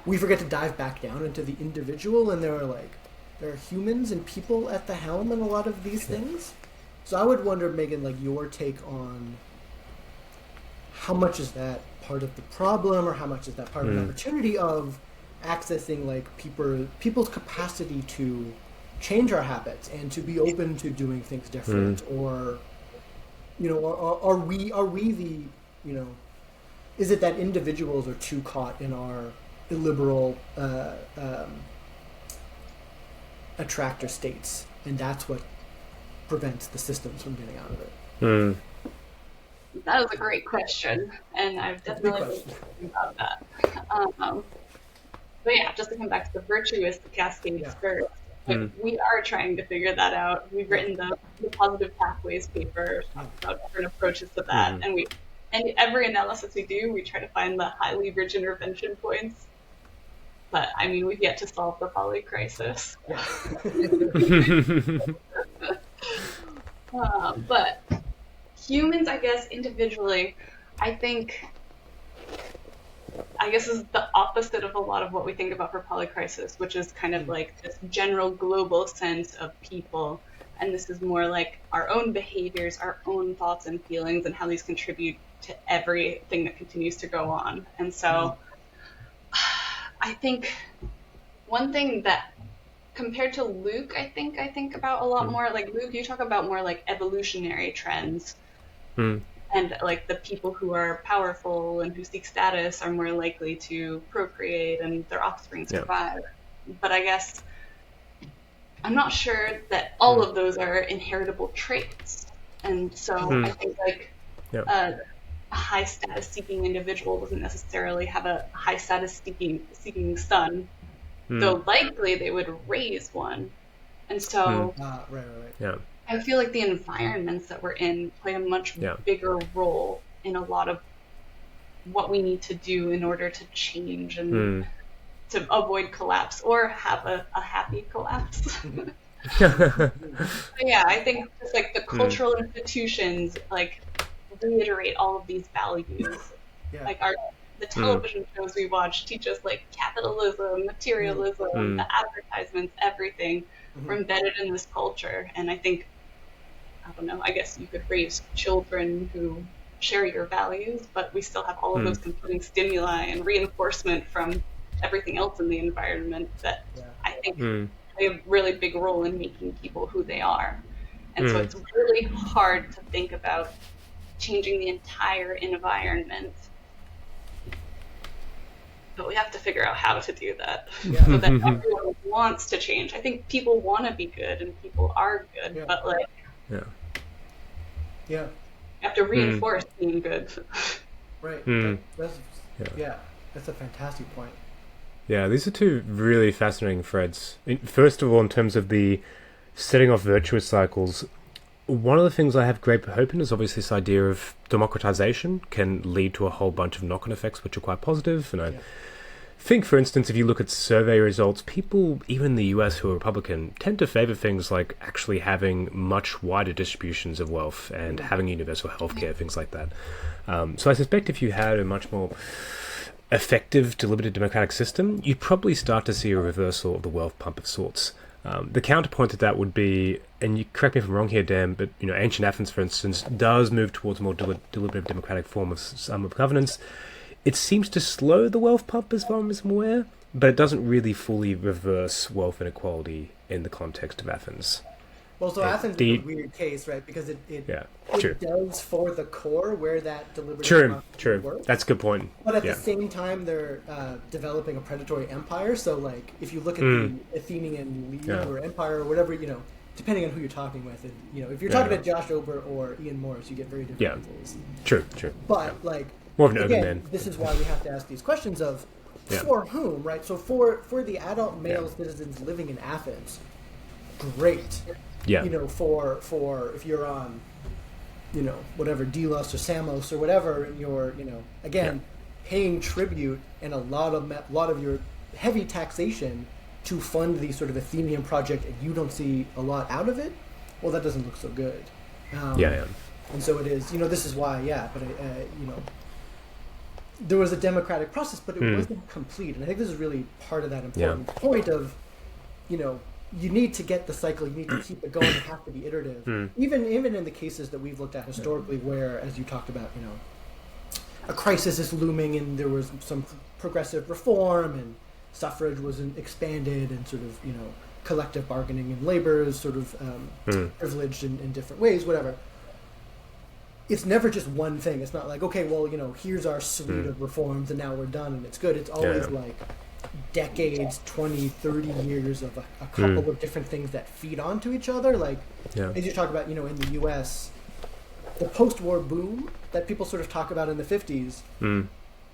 we forget to dive back down into the individual, and there are humans and people at the helm in a lot of these things. So I would wonder, Megan, like your take on how much is that part of the problem, or how much is that part of the opportunity of accessing like people's capacity to change our habits and to be open to doing things different, or are we the is it that individuals are too caught in our illiberal attractor states, and that's what prevents the systems from getting out of it? That was a great question, and I've definitely been thinking about that. But yeah, just to come back to the virtuous cascade first, we are trying to figure that out. We've written the positive pathways paper about different approaches to that, and every analysis we do, we try to find the high leverage intervention points. But I mean, we've yet to solve the poly crisis. But humans, I guess, individually, I guess is the opposite of a lot of what we think about for polycrisis, which is kind of like this general global sense of people. And this is more like our own behaviors, our own thoughts and feelings, and how these contribute to everything that continues to go on. And so I think one thing that, compared to Luke, I think about a lot more, like Luke, you talk about more like evolutionary trends. And like the people who are powerful and who seek status are more likely to procreate and their offspring survive. But I guess I'm not sure that all of those are inheritable traits. And so I think like a high status seeking individual doesn't necessarily have a high status seeking son, though likely they would raise one. And so I feel like the environments that we're in play a much bigger role in a lot of what we need to do in order to change and to avoid collapse or have a happy collapse. Yeah, I think just like the cultural institutions like reiterate all of these values. Like the television shows we watch teach us like capitalism, materialism, the advertisements, everything. We're embedded in this culture, and I think, I don't know, I guess you could raise children who share your values, but we still have all of those competing stimuli and reinforcement from everything else in the environment that I think play a really big role in making people who they are. And so it's really hard to think about changing the entire environment. But we have to figure out how to do that so that everyone wants to change. I think people want to be good and people are good, but like you have to reinforce being good. Right. That's a fantastic point. Yeah, these are two really fascinating threads. First of all, in terms of the setting off virtuous cycles, one of the things I have great hope in is obviously this idea of democratization can lead to a whole bunch of knock-on effects which are quite positive. And I think, for instance, if you look at survey results, people, even in the US who are Republican, tend to favor things like actually having much wider distributions of wealth and having universal healthcare, things like that. So I suspect if you had a much more effective, deliberative democratic system, you'd probably start to see a reversal of the wealth pump of sorts. The counterpoint to that would be, and you correct me if I'm wrong here, Dan, but ancient Athens, for instance, does move towards a more deliberative democratic form of governance. It seems to slow the wealth pump as far as I'm aware, but it doesn't really fully reverse wealth inequality in the context of Athens. Well, so Athens is a weird case, right? Because it does for the core where that deliberative works. That's a good point. But at the same time, they're developing a predatory empire. So, like, if you look at the Athenian League or Empire or whatever, depending on who you're talking with, and, if you're talking to Josh Ober or Ian Morris, you get very different results. True. But like, more of an urban man. This is why we have to ask these questions of for whom, right? So for the adult male citizens living in Athens, great. Yeah. For if you're on, whatever, Delos or Samos or whatever, and you're, paying tribute and a lot of your heavy taxation to fund the sort of Athenian project, and you don't see a lot out of it, well, that doesn't look so good. And so it is, this is why, but there was a democratic process, but it wasn't complete. And I think this is really part of that important point of, you need to get the cycle, you need to keep it going, you have to be iterative. Even in the cases that we've looked at historically where, as you talked about, a crisis is looming and there was some progressive reform and suffrage was expanded and sort of, collective bargaining and labor is sort of privileged in different ways, whatever. It's never just one thing. It's not like, okay, well, here's our suite of reforms and now we're done and it's good. It's always like decades, 20, 30 years of a couple of different things that feed onto each other. Like, as you talk about, in the U.S., the post-war boom that people sort of talk about in the 50s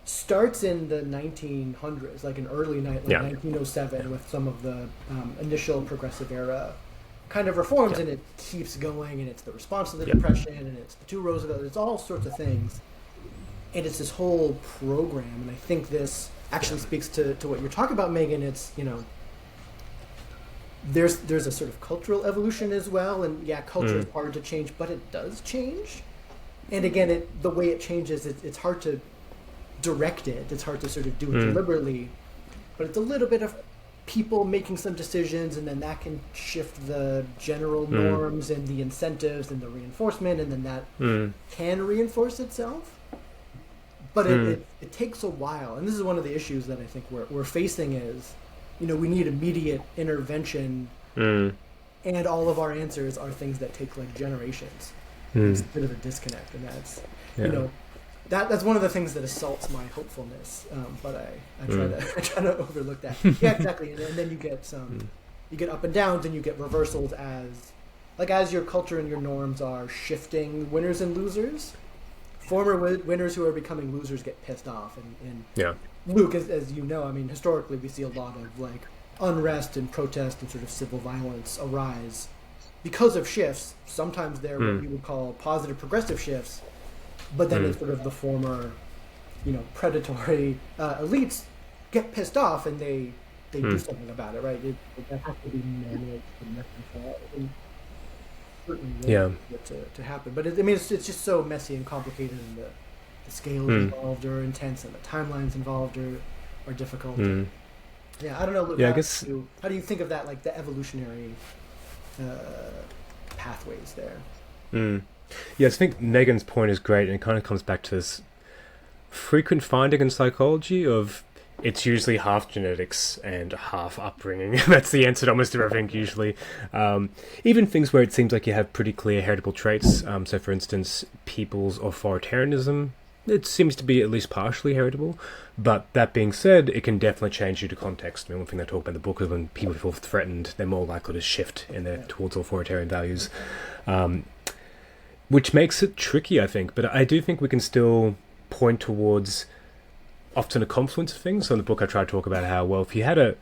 starts in the 1900s, like in early 1907 with some of the initial progressive era kind of reforms, and it keeps going, and it's the response to the Depression, and it's the two Roosevelt, it's all sorts of things, and it's this whole program. And I think this actually speaks to what you're talking about, Megan. It's there's a sort of cultural evolution as well, and culture is hard to change, but it does change. And again, the way it changes, it's hard to direct it. It's hard to sort of do it deliberately, but it's a little bit of people making some decisions, and then that can shift the general norms and the incentives and the reinforcement, and then that can reinforce itself. But it takes a while, and this is one of the issues that I think we're facing is, we need immediate intervention, and all of our answers are things that take like generations. It's a bit of a disconnect, and that's that's one of the things that assaults my hopefulness. But I try to overlook that. Yeah, exactly. And then you get up and downs, and you get reversals as your culture and your norms are shifting winners and losers. Former winners who are becoming losers get pissed off, and Luke, as you know, I mean, historically we see a lot of like unrest and protest and sort of civil violence arise because of shifts. Sometimes they're what you would call positive progressive shifts, but then it's sort of the former, predatory elites get pissed off and they do something about it, right? That has to be managed and reconciled. To happen, but it's just so messy and complicated, and the scales involved are intense, and the timelines involved are difficult. I don't know, Luke, how do you think of that, like the evolutionary pathways there? I think Megan's point is great, and it kind of comes back to this frequent finding in psychology of it's usually half genetics and half upbringing. That's the answer to almost everything usually. Even things where it seems like you have pretty clear heritable traits. So for instance, people's authoritarianism, it seems to be at least partially heritable. But that being said, it can definitely change due to context. I mean, one thing they talk about in the book is when people feel threatened, they're more likely to shift towards authoritarian values. Which makes it tricky, I think. But I do think we can still point towards often a confluence of things. So in the book I try to talk about how, well, if you had a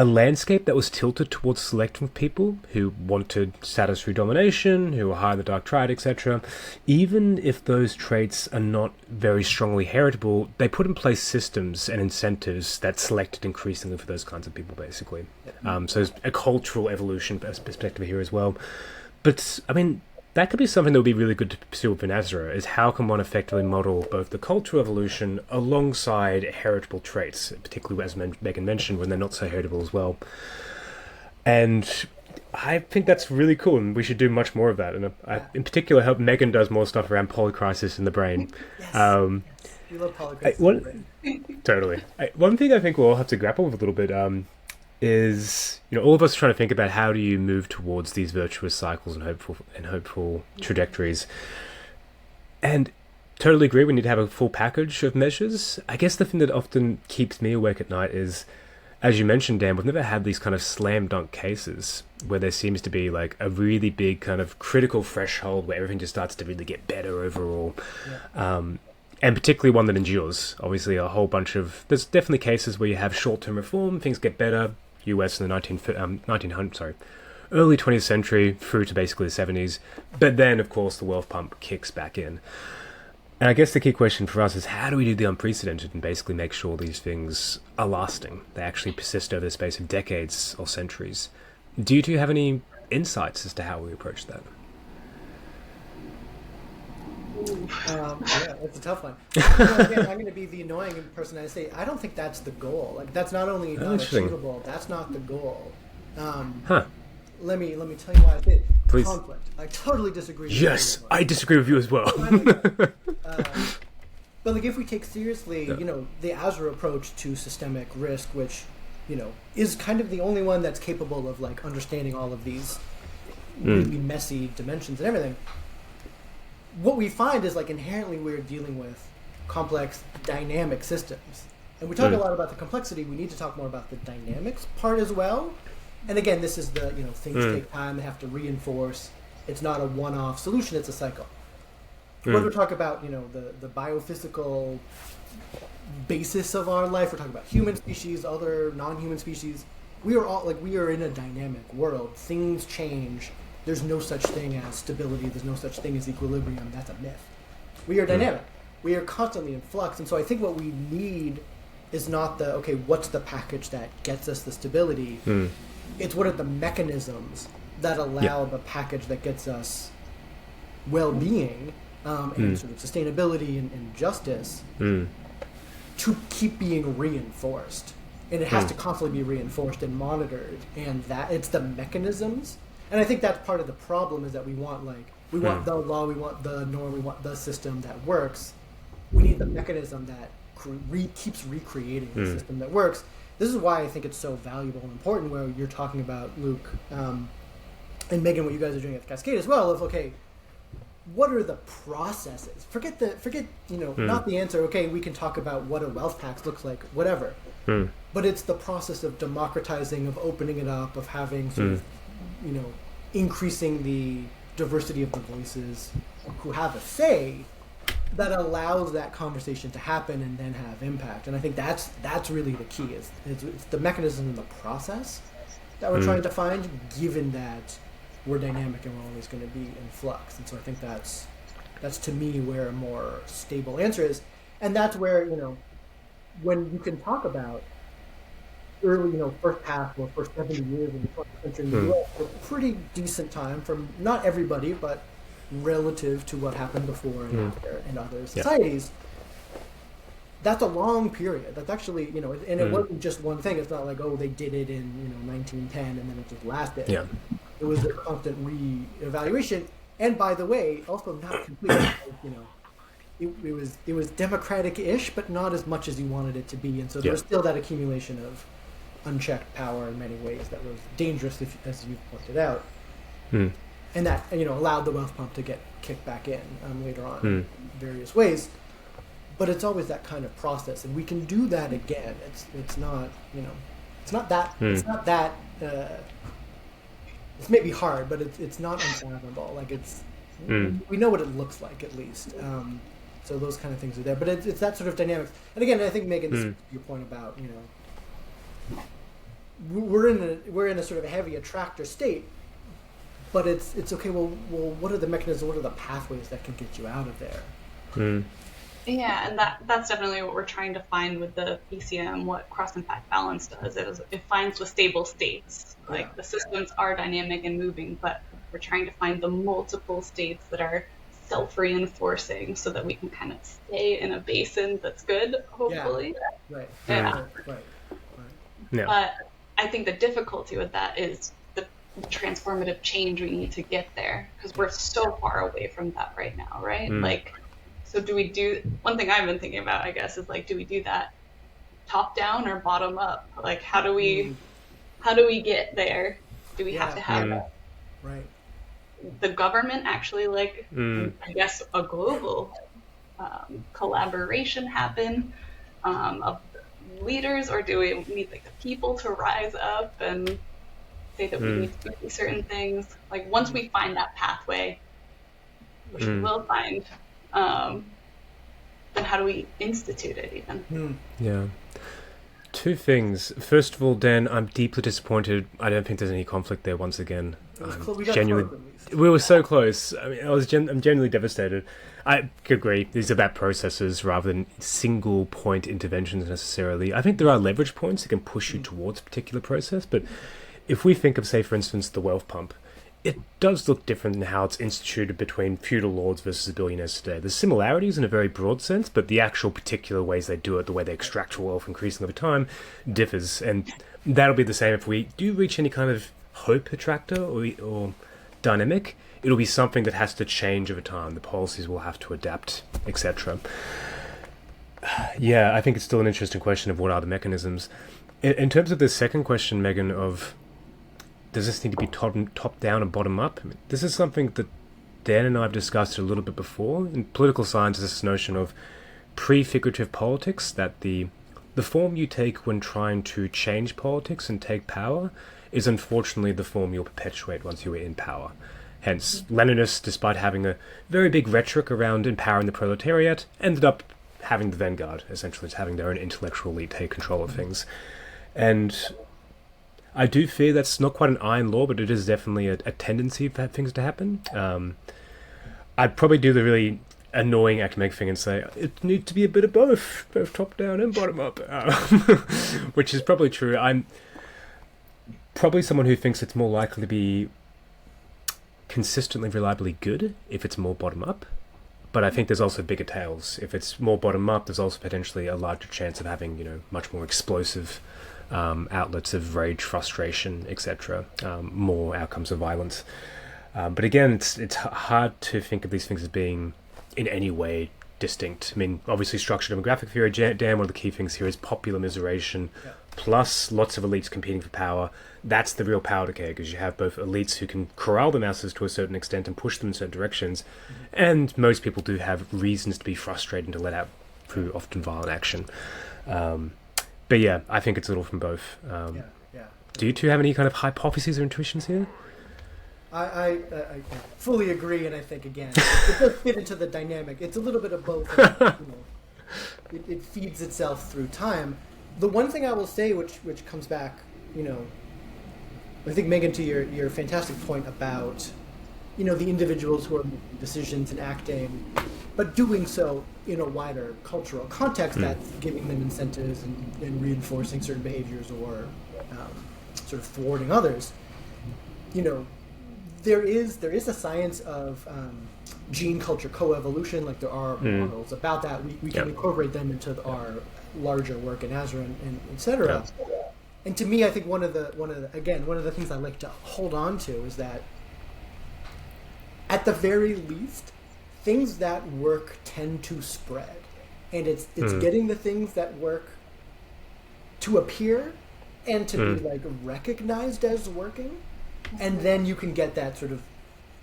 landscape that was tilted towards selecting people who wanted status through domination, who were high in the dark triad, etc., even if those traits are not very strongly heritable, they put in place systems and incentives that selected increasingly for those kinds of people, basically. So there's a cultural evolution perspective here as well. But, I mean, that could be something that would be really good to pursue within ASRA, is how can one effectively model both the cultural evolution alongside heritable traits, particularly as Megan mentioned, when they're not so heritable as well. And I think that's really cool, and we should do much more of that. And I, in particular, hope Megan does more stuff around polycrisis in the brain. Yes. We love polycrisis in the brain. Totally. One thing I think we'll all have to grapple with a little bit, is, all of us are trying to think about how do you move towards these virtuous cycles and hopeful trajectories. And totally agree, we need to have a full package of measures. I guess the thing that often keeps me awake at night is, as you mentioned, Dan, we've never had these kind of slam dunk cases where there seems to be like a really big kind of critical threshold where everything just starts to really get better overall. Yeah. And particularly one that endures. Obviously, there's definitely cases where you have short-term reform, things get better. US in the early 20th century through to basically the 70s. But then, of course, the wealth pump kicks back in. And I guess the key question for us is how do we do the unprecedented and basically make sure these things are lasting? They actually persist over the space of decades or centuries. Do you have any insights as to how we approach that? Yeah, it's a tough one. Again, I'm going to be the annoying person. I say I don't think that's the goal. Like that's not only not achievable. That's not the goal. Let me tell you why I did. Please. Conflict. I totally disagree. Yes, I disagree with you as well. But like if we take seriously, the ASRA approach to systemic risk, which is kind of the only one that's capable of like understanding all of these really messy dimensions and everything. What we find is like inherently we're dealing with complex dynamic systems. And we talk a lot about the complexity, we need to talk more about the dynamics part as well. And again, this is the, things take time, they have to reinforce. It's not a one-off solution, it's a cycle. When we talk about, the biophysical basis of our life, we're talking about human species, other non-human species. We are in a dynamic world. Things change. There's no such thing as stability. There's no such thing as equilibrium. That's a myth. We are dynamic. We are constantly in flux. And so I think what we need is not what's the package that gets us the stability? It's what are the mechanisms that allow the package that gets us well-being and sort of sustainability and justice to keep being reinforced. And it has to constantly be reinforced and monitored. And that it's the mechanisms. And I think that's part of the problem is that we want the law, we want the norm, we want the system that works. We need the mechanism that keeps recreating the system that works. This is why I think it's so valuable and important where you're talking about, Luke, and Megan, what you guys are doing at the Cascade as well, of, what are the processes? Forget not the answer, we can talk about what a wealth tax looks like, whatever. But it's the process of democratizing, of opening it up, of having sort of, increasing the diversity of the voices who have a say that allows that conversation to happen and then have impact. And I think that's really the key. It's the mechanism and the process that we're trying to find, given that we're dynamic and we're always going to be in flux. And so I think that's to me where a more stable answer is. And that's where, when you can talk about early, first half or first 70 years of the 20th century in the US, a pretty decent time for not everybody, but relative to what happened before and after in other societies. That's a long period. That's actually, and it wasn't just one thing. It's not like, they did it in, 1910 and then it just lasted. Yeah. It was a constant re-evaluation. And by the way, also not completely, it was democratic-ish, but not as much as you wanted it to be. And so there was still that accumulation of unchecked power in many ways that was dangerous, as you pointed out. And that, allowed the wealth pump to get kicked back in later on in various ways. But it's always that kind of process, and we can do that again. It's not, it's not that, it's maybe hard, but it's not unfathomable. Like we know what it looks like at least. So those kind of things are there, but it's that sort of dynamics. And again, I think Megan, this is your point about we're in a sort of a heavy attractor state, but it's okay. Well, what are the mechanisms? What are the pathways that can get you out of there? Yeah, and that's definitely what we're trying to find with the PCM. What cross-impact balance does it finds the stable states. Like the systems are dynamic and moving, but we're trying to find the multiple states that are self-reinforcing so that we can kind of stay in a basin that's good, hopefully. Yeah. Right. Yeah. Right. Yeah. But I think the difficulty with that is the transformative change we need to get there, because we're so far away from that right now, right? So one thing I've been thinking about, I guess, is do we do that top down or bottom up? How do we how do we get there? Do we have to have right. the government actually, like, I guess, a global collaboration happen of leaders, or do we need like the people to rise up and say that we need to do certain things? Like, once we find that pathway, which we will find, then how do we institute it even? Yeah. Two things. First of all, Dan, I'm deeply disappointed. I don't think there's any conflict there once again. We were so close. I mean, I'm genuinely devastated. I agree. These are about processes rather than single point interventions necessarily. I think there are leverage points that can push you towards a particular process, but if we think of, say, for instance, the wealth pump, it does look different in how it's instituted between feudal lords versus billionaires today. There's similarities in a very broad sense, but the actual particular ways they do it, the way they extract wealth increasing over time, differs. And that'll be the same if we do reach any kind of hope attractor or dynamic. It'll be something that has to change over time. The policies will have to adapt, etc. Yeah, I think it's still an interesting question of what are the mechanisms. In terms of the second question, Megan, of does this need to be top down and bottom up? I mean, this is something that Dan and I have discussed a little bit before. In political science, there's this notion of prefigurative politics, that the form you take when trying to change politics and take power is unfortunately the form you'll perpetuate once you are in power. Hence, Leninists, despite having a very big rhetoric around empowering the proletariat, ended up having the vanguard, essentially, it's having their own intellectual elite take control of things. And I do fear that's not quite an iron law, but it is definitely a tendency for things to happen. I'd probably do the really annoying academic thing and say it needs to be a bit of both top down and bottom up, which is probably true. I'm probably someone who thinks it's more likely to be consistently, reliably good if it's more bottom up. But I think there's also bigger tails. If it's more bottom up, there's also potentially a larger chance of having, much more explosive outlets of rage, frustration, etc., more outcomes of violence. But again, it's hard to think of these things as being in any way distinct. I mean, obviously structured demographic theory, Dan, one of the key things here is popular miseration, plus lots of elites competing for power. That's the real power decay, because you have both elites who can corral the masses to a certain extent and push them in certain directions, and most people do have reasons to be frustrated and to let out through often violent action. But yeah, I think it's a little from both. Do you two have any kind of hypotheses or intuitions here? I fully agree, and I think, again, it does fit into the dynamic. It's a little bit of both. It feeds itself through time. The one thing I will say, which comes back, I think, Megan, to your fantastic point about, the individuals who are making decisions and acting, but doing so in a wider cultural context that's giving them incentives and reinforcing certain behaviors or sort of thwarting others. There is a science of gene culture coevolution. Like, there are models about that. We can incorporate them into our larger work in ASRA and et cetera. And to me, I think one of the things I like to hold on to is that, at the very least, things that work tend to spread, and it's getting the things that work to appear and to be like recognized as working, and then you can get that sort of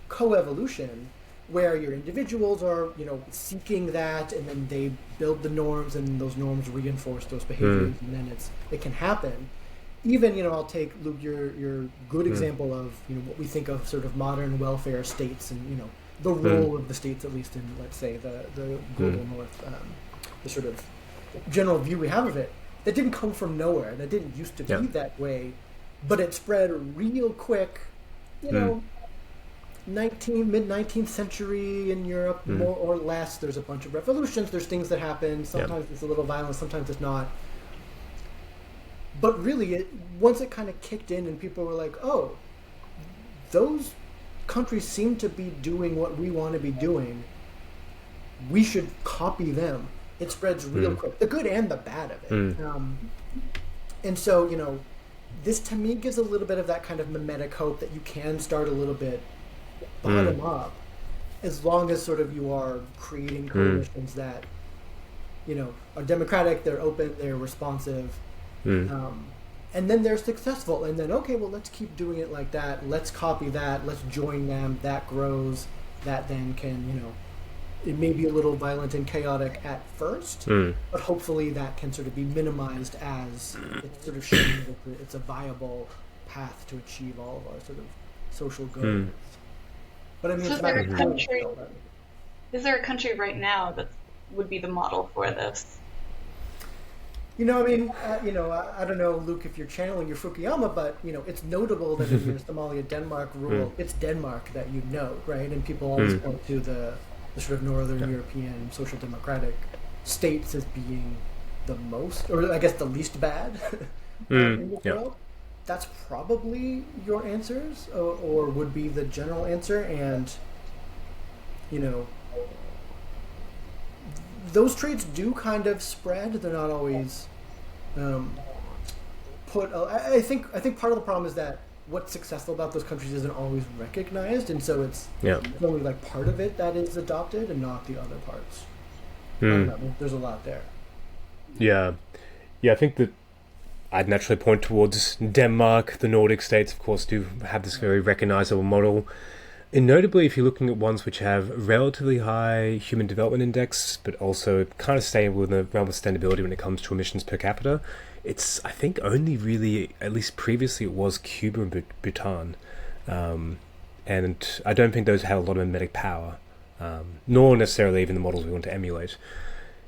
coevolution where your individuals are seeking that, and then they build the norms, and those norms reinforce those behaviors, and then it can happen. Even, I'll take, Luke, your good example of, what we think of sort of modern welfare states, and, the role of the states, at least in, let's say, the global north, the sort of general view we have of it, that didn't come from nowhere. That didn't used to be that way, but it spread real quick, mid-19th century in Europe, more or less. There's a bunch of revolutions. There's things that happen. Sometimes it's a little violent, sometimes it's not. But really, once it kind of kicked in and people were like, oh, those countries seem to be doing what we want to be doing, we should copy them. It spreads real quick, the good and the bad of it. And so, this to me gives a little bit of that kind of mimetic hope that you can start a little bit bottom up, as long as sort of you are creating coalitions that, are democratic, they're open, they're responsive, and and then they're successful, and then, okay, well, let's keep doing it like that. Let's copy that. Let's join them. That grows. That then can, it may be a little violent and chaotic at first, but hopefully that can sort of be minimized as it's sort of shown that it's a viable path to achieve all of our sort of social goals. But I mean, is there a country right now that would be the model for this? I don't know, Luke, if you're channeling your Fukuyama, but, it's notable that in your Somalia-Denmark rule, it's Denmark that you note, right? And people always point to the sort of Northern European social democratic states as being the most, or I guess the least bad in the world. That's probably your answers, or would be the general answer. And, those traits do kind of spread. They're not always I think part of the problem is that what's successful about those countries isn't always recognized, and so it's only like part of it that is adopted and not the other parts. There's a lot there. Yeah, I think that I'd naturally point towards Denmark. The Nordic states, of course, do have this very recognizable model. And notably, if you're looking at ones which have relatively high human development index, but also kind of stable in the realm of sustainability when it comes to emissions per capita, it's, I think, only really, at least previously, it was Cuba and Bhutan. And I don't think those have a lot of mimetic power, nor necessarily even the models we want to emulate.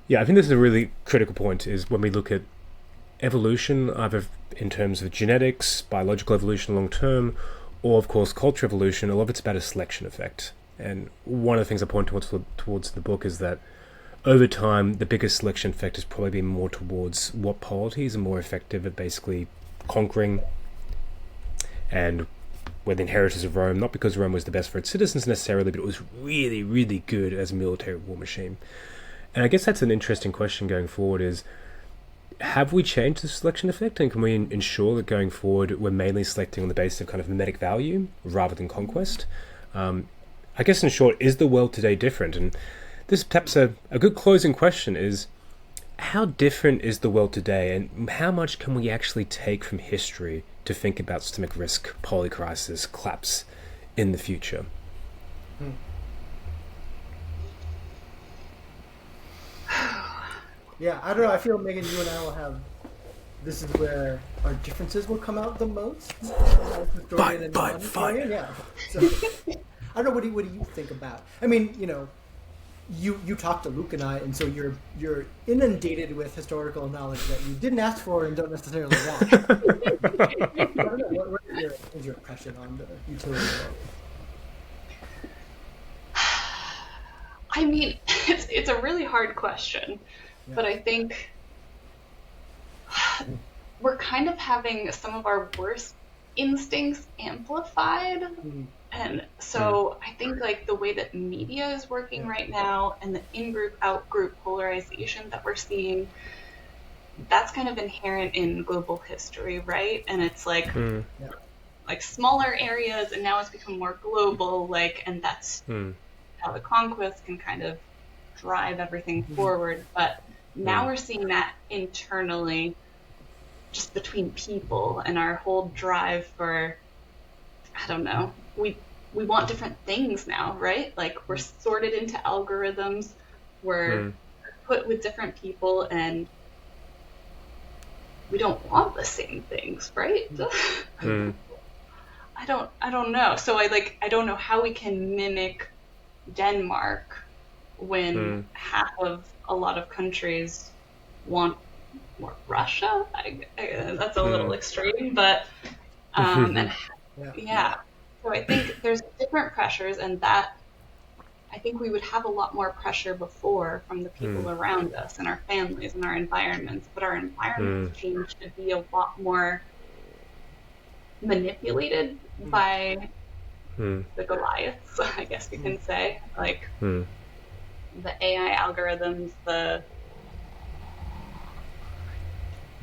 Yeah, I think this is a really critical point, is when we look at evolution, either in terms of genetics, biological evolution long term, or, of course, culture evolution, a lot of it's about a selection effect. And one of the things I point towards the book is that over time, the biggest selection effect has probably been more towards what polities are more effective at basically conquering, and we're the inheritors of Rome, not because Rome was the best for its citizens necessarily, but it was really, really good as a military war machine. And I guess that's an interesting question going forward is, have we changed the selection effect, and can we ensure that going forward we're mainly selecting on the basis of kind of mimetic value rather than conquest? I guess in short, is the world today different? And this perhaps a good closing question is, how different is the world today, and how much can we actually take from history to think about systemic risk, polycrisis, collapse in the future? Yeah, I don't know. I feel, Megan, you and I will have. This is where our differences will come out the most. Fight! Yeah. So, I don't know. What do you think about? I mean, you talked to Luke and I, and so you're inundated with historical knowledge that you didn't ask for and don't necessarily want. I don't know. What is your impression on the utility world? I mean, it's a really hard question. Yeah. But I think we're kind of having some of our worst instincts amplified. And so I think like the way that media is working right now and the in-group, out-group polarization that we're seeing, that's kind of inherent in global history, right? And it's like like smaller areas, and now it's become more global, like, and that's how the conquest can kind of drive everything forward. But now we're seeing that internally, just between people, and our whole drive for, I don't know, we want different things now, right? Like, we're sorted into algorithms, we're put with different people, and we don't want the same things, right? I don't know. So I don't know how we can mimic Denmark when half of a lot of countries want more Russia. That's a little extreme, but yeah. So I think there's different pressures, and that I think we would have a lot more pressure before from the people around us and our families and our environments, but our environments change to be a lot more manipulated by the Goliaths, I guess you can say, like the AI algorithms, the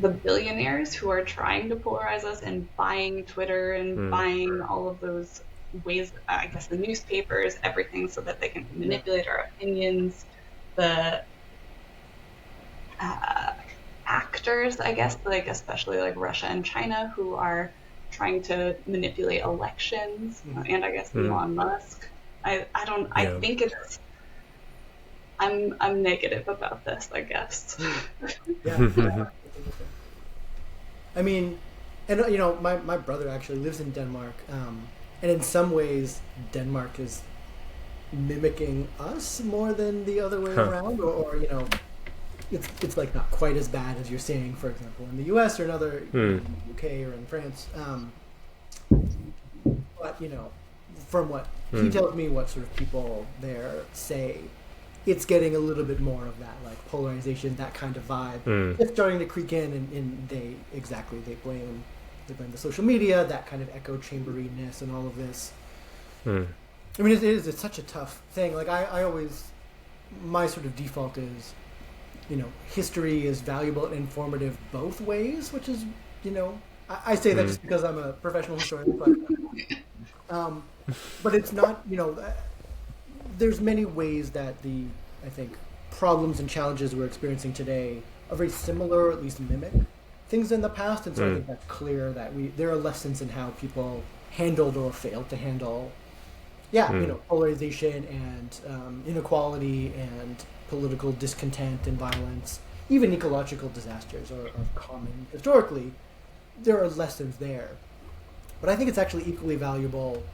billionaires who are trying to polarize us and buying Twitter and buying all of those ways, I guess the newspapers, everything, so that they can manipulate our opinions. actors, I guess, like especially like Russia and China, who are trying to manipulate elections, and I guess Elon Musk. I think it's. I'm negative about this, I guess. Yeah. I mean, and you know, my brother actually lives in Denmark, and in some ways, Denmark is mimicking us more than the other way around, or you know, it's like not quite as bad as you're saying, for example, in the U.S. or another in the UK or in France. But you know, from what he tells me, what sort of people there say, it's getting a little bit more of that like polarization, that kind of vibe. It's starting to creep in, and they blame the social media, that kind of echo chamberiness, and all of this. I mean, it's such a tough thing. Like I always, my sort of default is, you know, history is valuable and informative both ways, which is, you know, I say that just because I'm a professional historian, but it's not, you know, there's many ways that I think problems and challenges we're experiencing today are very similar, or at least mimic things in the past, and so I think that's clear that there are lessons in how people handled or failed to handle, you know, polarization and inequality and political discontent and violence. Even ecological disasters are common historically. There are lessons there, but I think it's actually equally valuable,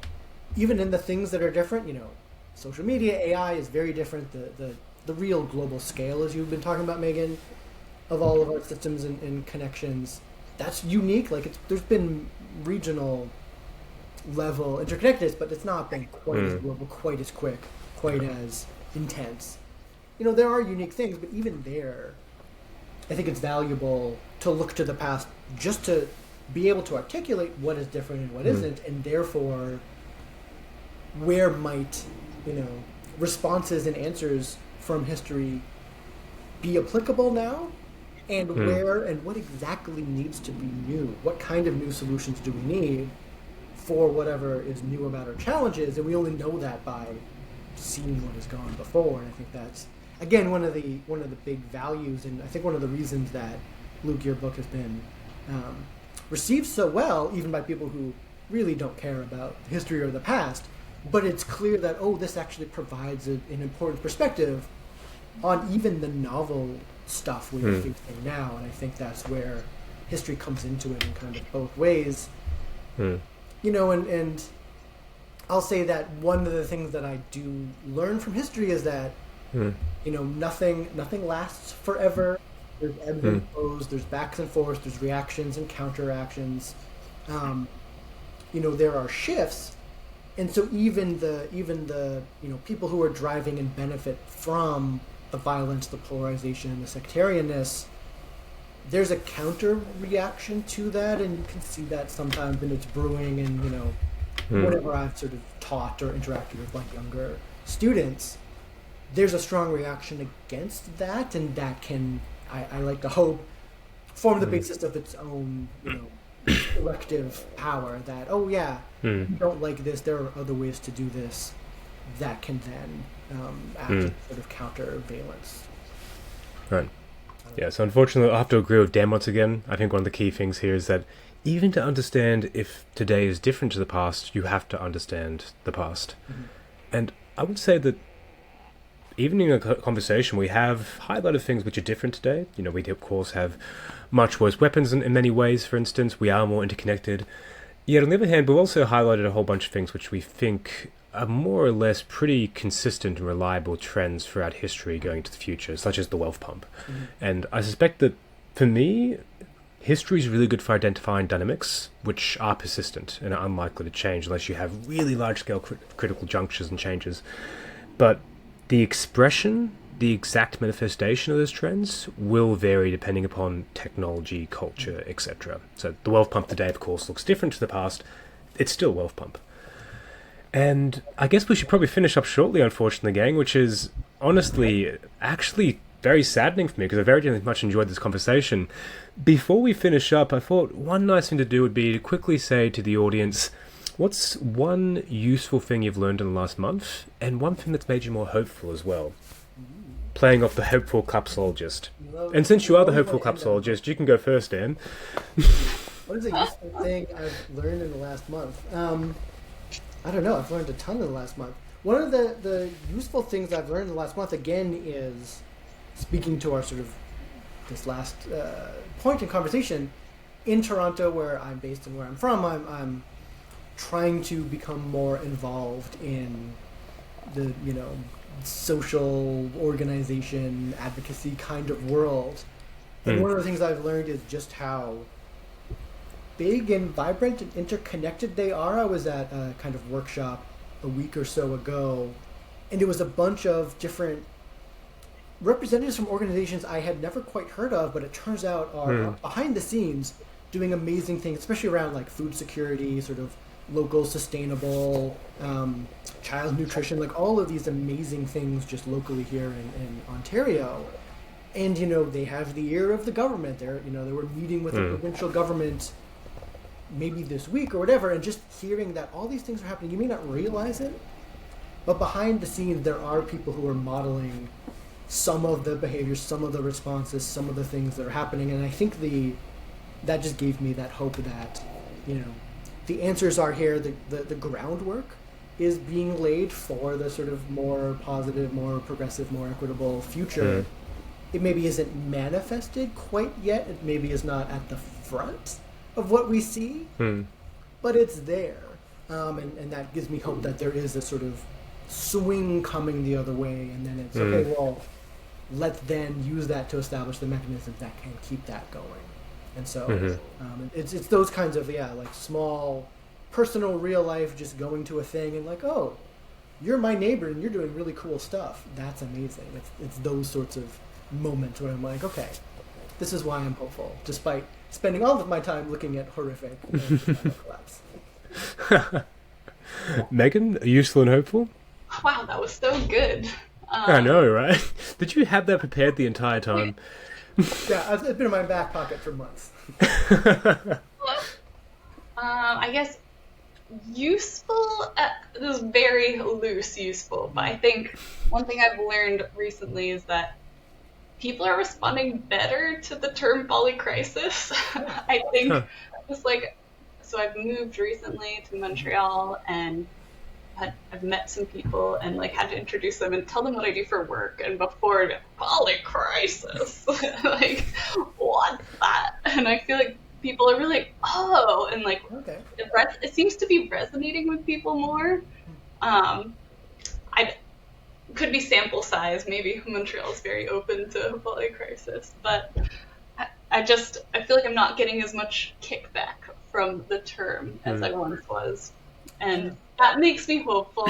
even in the things that are different. You know, social media, AI is very different. The real global scale, as you've been talking about, Megan, of all of our systems and connections, that's unique. Like there's been regional level interconnectedness, but it's not been quite as global, quite as quick, quite as intense. You know, there are unique things, but even there, I think it's valuable to look to the past just to be able to articulate what is different and what isn't, and therefore where might, you know, responses and answers from history be applicable now, and where and what exactly needs to be new. What kind of new solutions do we need for whatever is new about our challenges? And we only know that by seeing what has gone before. And I think that's, again, one of the big values, and I think one of the reasons that, Luke, your book has been received so well, even by people who really don't care about history or the past. But it's clear that, this actually provides an important perspective on even the novel stuff we're facing now. And I think that's where history comes into it in kind of both ways. You know, and I'll say that one of the things that I do learn from history is that, you know, nothing lasts forever. There's ebbs and flows, there's backs and forths, there's reactions and counteractions. You know, there are shifts. And so even the you know, people who are driving and benefit from the violence, the polarization, and the sectarianness, there's a counter reaction to that, and you can see that sometimes when it's brewing. And you know, whenever I've sort of taught or interacted with like younger students, there's a strong reaction against that, and that can, I like to hope, form the basis of its own, you know, collective power. That you don't like this, there are other ways to do this that can then act as sort of countervalence. Right. Yeah, so unfortunately I have to agree with Dan once again. I think one of the key things here is that even to understand if today is different to the past, you have to understand the past. And I would say that even in a conversation, we have highlighted things which are different today. You know, we of course have much worse weapons in many ways, for instance. We are more interconnected. Yet on the other hand, we've also highlighted a whole bunch of things which we think are more or less pretty consistent and reliable trends throughout history going into the future, such as the wealth pump. And I suspect that, for me, history is really good for identifying dynamics which are persistent and are unlikely to change unless you have really large-scale critical junctures and changes. But the expression, the exact manifestation of those trends will vary depending upon technology, culture, etc. So the wealth pump today, of course, looks different to the past. It's still a wealth pump. And I guess we should probably finish up shortly, unfortunately, gang, which is honestly actually very saddening for me because I very much enjoyed this conversation. Before we finish up, I thought one nice thing to do would be to quickly say to the audience, what's one useful thing you've learned in the last month and one thing that's made you more hopeful as well? playing off the hopeful capsologist. And since you are the hopeful capsologist, you can go first, Dan. What is a useful thing I've learned in the last month? I don't know. I've learned a ton in the last month. One of the useful things I've learned in the last month, again, is speaking to our sort of this last point in conversation. In Toronto, where I'm based and where I'm from, I'm trying to become more involved in the, social organization, advocacy kind of world. And one of the things I've learned is just how big and vibrant and interconnected they are. I was at a kind of workshop a week or so ago, and it was a bunch of different representatives from organizations I had never quite heard of, but it turns out are behind the scenes doing amazing things, especially around like food security, sort of local sustainable child nutrition, like all of these amazing things just locally here in Ontario. And they have the ear of the government. They were meeting with the provincial government maybe this week or whatever, and just hearing that all these things are happening, you may not realize it, but behind the scenes there are people who are modeling some of the behaviors, some of the responses, some of the things that are happening. And I think that just gave me that hope that the answers are here, the groundwork is being laid for the sort of more positive, more progressive, more equitable future. It maybe isn't manifested quite yet, it maybe is not at the front of what we see, but it's there. And that gives me hope that there is a sort of swing coming the other way, and then it's, okay, well, let's then use that to establish the mechanisms that can keep that going. And so it's those kinds of, like small, personal, real life, just going to a thing and like, oh, you're my neighbor and you're doing really cool stuff. That's amazing. It's those sorts of moments where I'm like, okay, this is why I'm hopeful, despite spending all of my time looking at horrific collapse. Megan, useful and hopeful? Wow, that was so good. I know, right? Did you have that prepared the entire time? Yeah, it's been in my back pocket for months. I guess useful, this is very loose useful, but I think one thing I've learned recently is that people are responding better to the term polycrisis. I think just like, so I've moved recently to Montreal and I've met some people and like had to introduce them and tell them what I do for work. And before, polycrisis, like, what's that? And I feel like people are really like, oh, and like, okay. It seems to be resonating with people more. I could be sample size. Maybe Montreal is very open to polycrisis, but I feel like I'm not getting as much kickback from the term as I once was, and that makes me hopeful.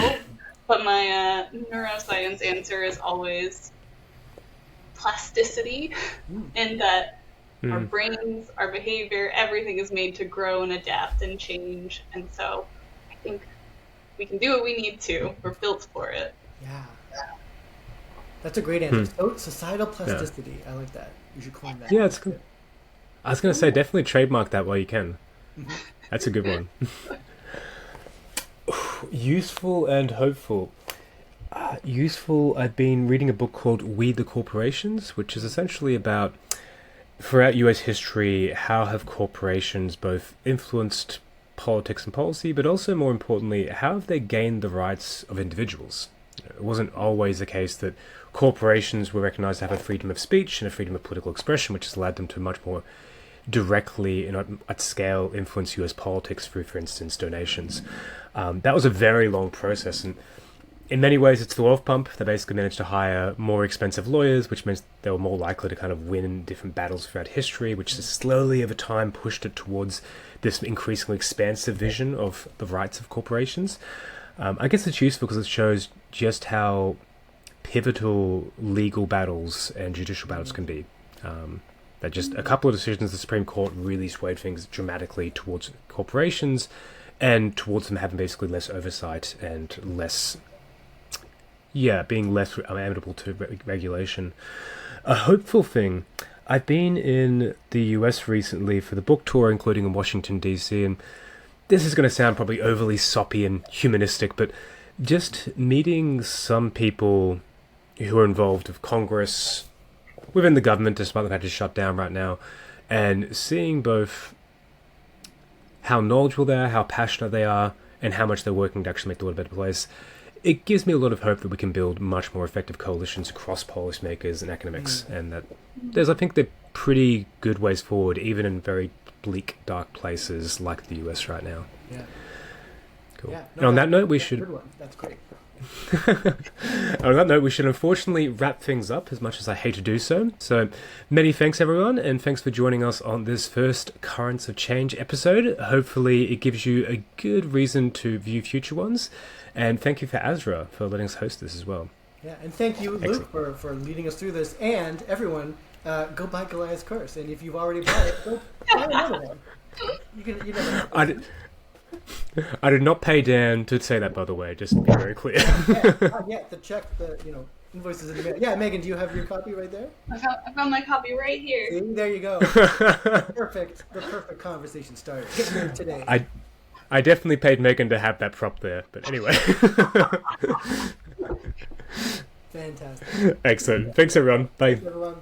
But my neuroscience answer is always plasticity, in that our brains, our behavior, everything is made to grow and adapt and change. And so I think we can do what we need to. We're built for it. Yeah. That's a great answer. So, societal plasticity. Yeah. I like that. You should coin that. Yeah, it's good. I was going to say, definitely trademark that while you can. That's a good one. Useful and hopeful. Useful, I've been reading a book called We the Corporations, which is essentially about, throughout US history, how have corporations both influenced politics and policy, but also, more importantly, how have they gained the rights of individuals? It wasn't always the case that corporations were recognized to have a freedom of speech and a freedom of political expression, which has allowed them to much more directly and at scale influence US politics through, for instance, donations. That was a very long process, and in many ways it's the wealth pump. They basically managed to hire more expensive lawyers, which means they were more likely to kind of win different battles throughout history, which has slowly over time pushed it towards this increasingly expansive vision of the rights of corporations. I guess it's useful because it shows just how pivotal legal battles and judicial battles can be. That just a couple of decisions, the Supreme Court really swayed things dramatically towards corporations and towards them having basically less oversight and less, being less amenable to regulation. A hopeful thing, I've been in the US recently for the book tour, including in Washington, D.C., and this is going to sound probably overly soppy and humanistic, but just meeting some people who are involved with Congress, within the government, despite they've had to shut down right now, and seeing both how knowledgeable they are, how passionate they are, and how much they're working to actually make the world a better place, it gives me a lot of hope that we can build much more effective coalitions across policymakers and academics, and that I think they're pretty good ways forward, even in very bleak, dark places like the US right now. Yeah. Cool. Yeah. And on that note, we should... Good one. That's great. On that note, we should unfortunately wrap things up, as much as I hate to do so. So many thanks, everyone, and thanks for joining us on this first Currents of Change episode. Hopefully it gives you a good reason to view future ones, and thank you for ASRA for letting us host this as well. Yeah, and thank you, Luke, for leading us through this, and everyone, go buy Goliath's Curse, and if you've already bought it, go buy another one. You never know. I did not pay Dan to say that, by the way, just to be very clear. The check, invoices in the mail. Yeah, Megan, do you have your copy right there? I found my copy right here. See, there you go. Perfect. The perfect conversation started. Get me today. I definitely paid Megan to have that prop there, but anyway. Fantastic. Excellent. Thanks, everyone. Bye. Thanks, everyone.